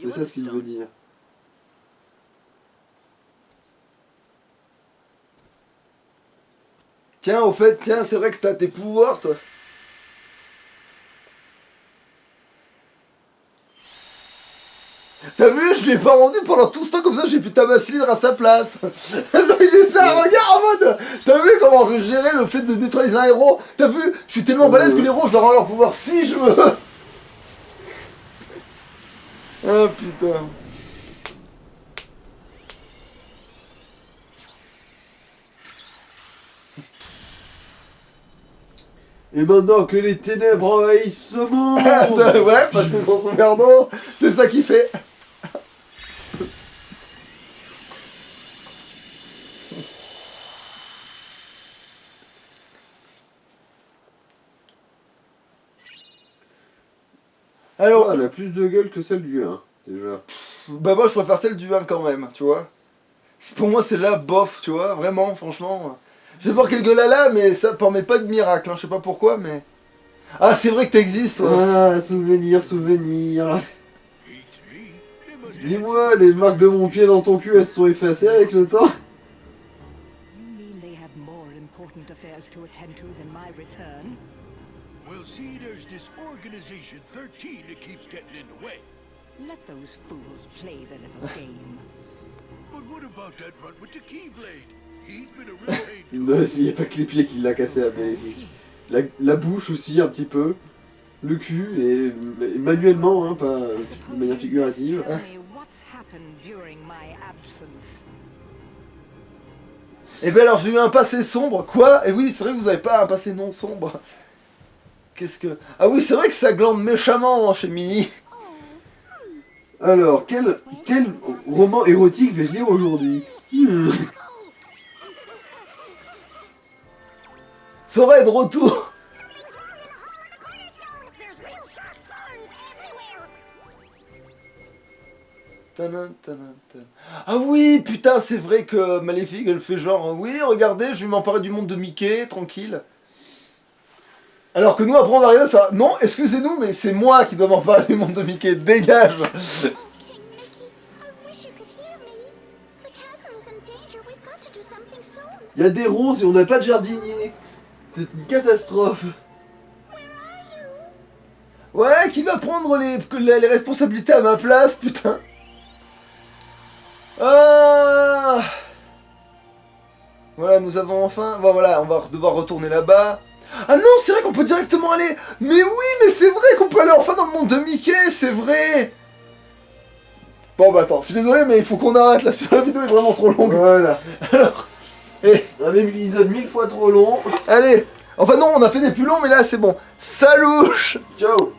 C'est ça ce qu'il veut dire. Tiens, au fait, tiens, c'est vrai que t'as tes pouvoirs, toi. T'as vu, je l'ai pas rendu pendant tout ce temps comme ça, j'ai pu tabasser l'hydre à sa place. Genre, il est ça, regarde en mode. T'as vu comment je gérais le fait de neutraliser un héros? T'as vu, je suis tellement balèze que les héros, je leur rends leur pouvoir si je veux. Ah putain. Et maintenant que les ténèbres envahissent ce monde. Ouais, parce que grosso merdo, c'est ça qu'il fait. Alors, elle a plus de gueule que celle du 1, déjà. Bah moi je préfère celle du 1 quand même, tu vois. Pour moi c'est là, bof, tu vois, vraiment, franchement. Je vais voir quelle gueule elle a, mais ça permet pas de miracle, hein, je sais pas pourquoi, mais... Ah, c'est vrai que t'existes, toi. Ah, souvenir, souvenir. Dis-moi, les marques de mon pied dans ton cul, elles se sont effacées avec le temps? Well, see, there's this Organization 13 that keeps getting in the way. Let those fools play their little game. But what about that runt with the Keyblade? He's been a real pain to Non, il n'y a pas que les pieds qui l'a cassé à Maléfique. La bouche aussi, un petit peu. Le cul, et manuellement, hein, pas de manière figurative. Et ben alors j'ai eu un passé sombre, quoi? Et oui, c'est vrai que vous avez pas un passé non sombre. Qu'est-ce que... Ah oui, c'est vrai que ça glande méchamment hein, chez Mini. Alors, quel roman érotique vais-je lire aujourd'hui? Sora est de retour. Ah oui, putain, c'est vrai que Maléfique, elle fait genre, oui, regardez, je vais m'emparer du monde de Mickey, tranquille. Alors que nous, après, on arrive à faire, non, excusez-nous, mais c'est moi qui dois m'emparer du monde de Mickey, dégage. Il y a des ronces et on n'a pas de jardinier. C'est une catastrophe. Ouais, qui va prendre les responsabilités à ma place, putain. Ah. Voilà, nous avons enfin... Bon, voilà, on va devoir retourner là-bas. Ah non, c'est vrai qu'on peut directement aller... Mais oui, mais c'est vrai qu'on peut aller enfin dans le monde de Mickey, c'est vrai. Bon, bah attends, je suis désolé, mais il faut qu'on arrête, là, la vidéo est vraiment trop longue. Voilà. Alors... Un épisode 1000 fois trop long. Allez. Enfin non, on a fait des plus longs, mais là, c'est bon. Salut. Ciao.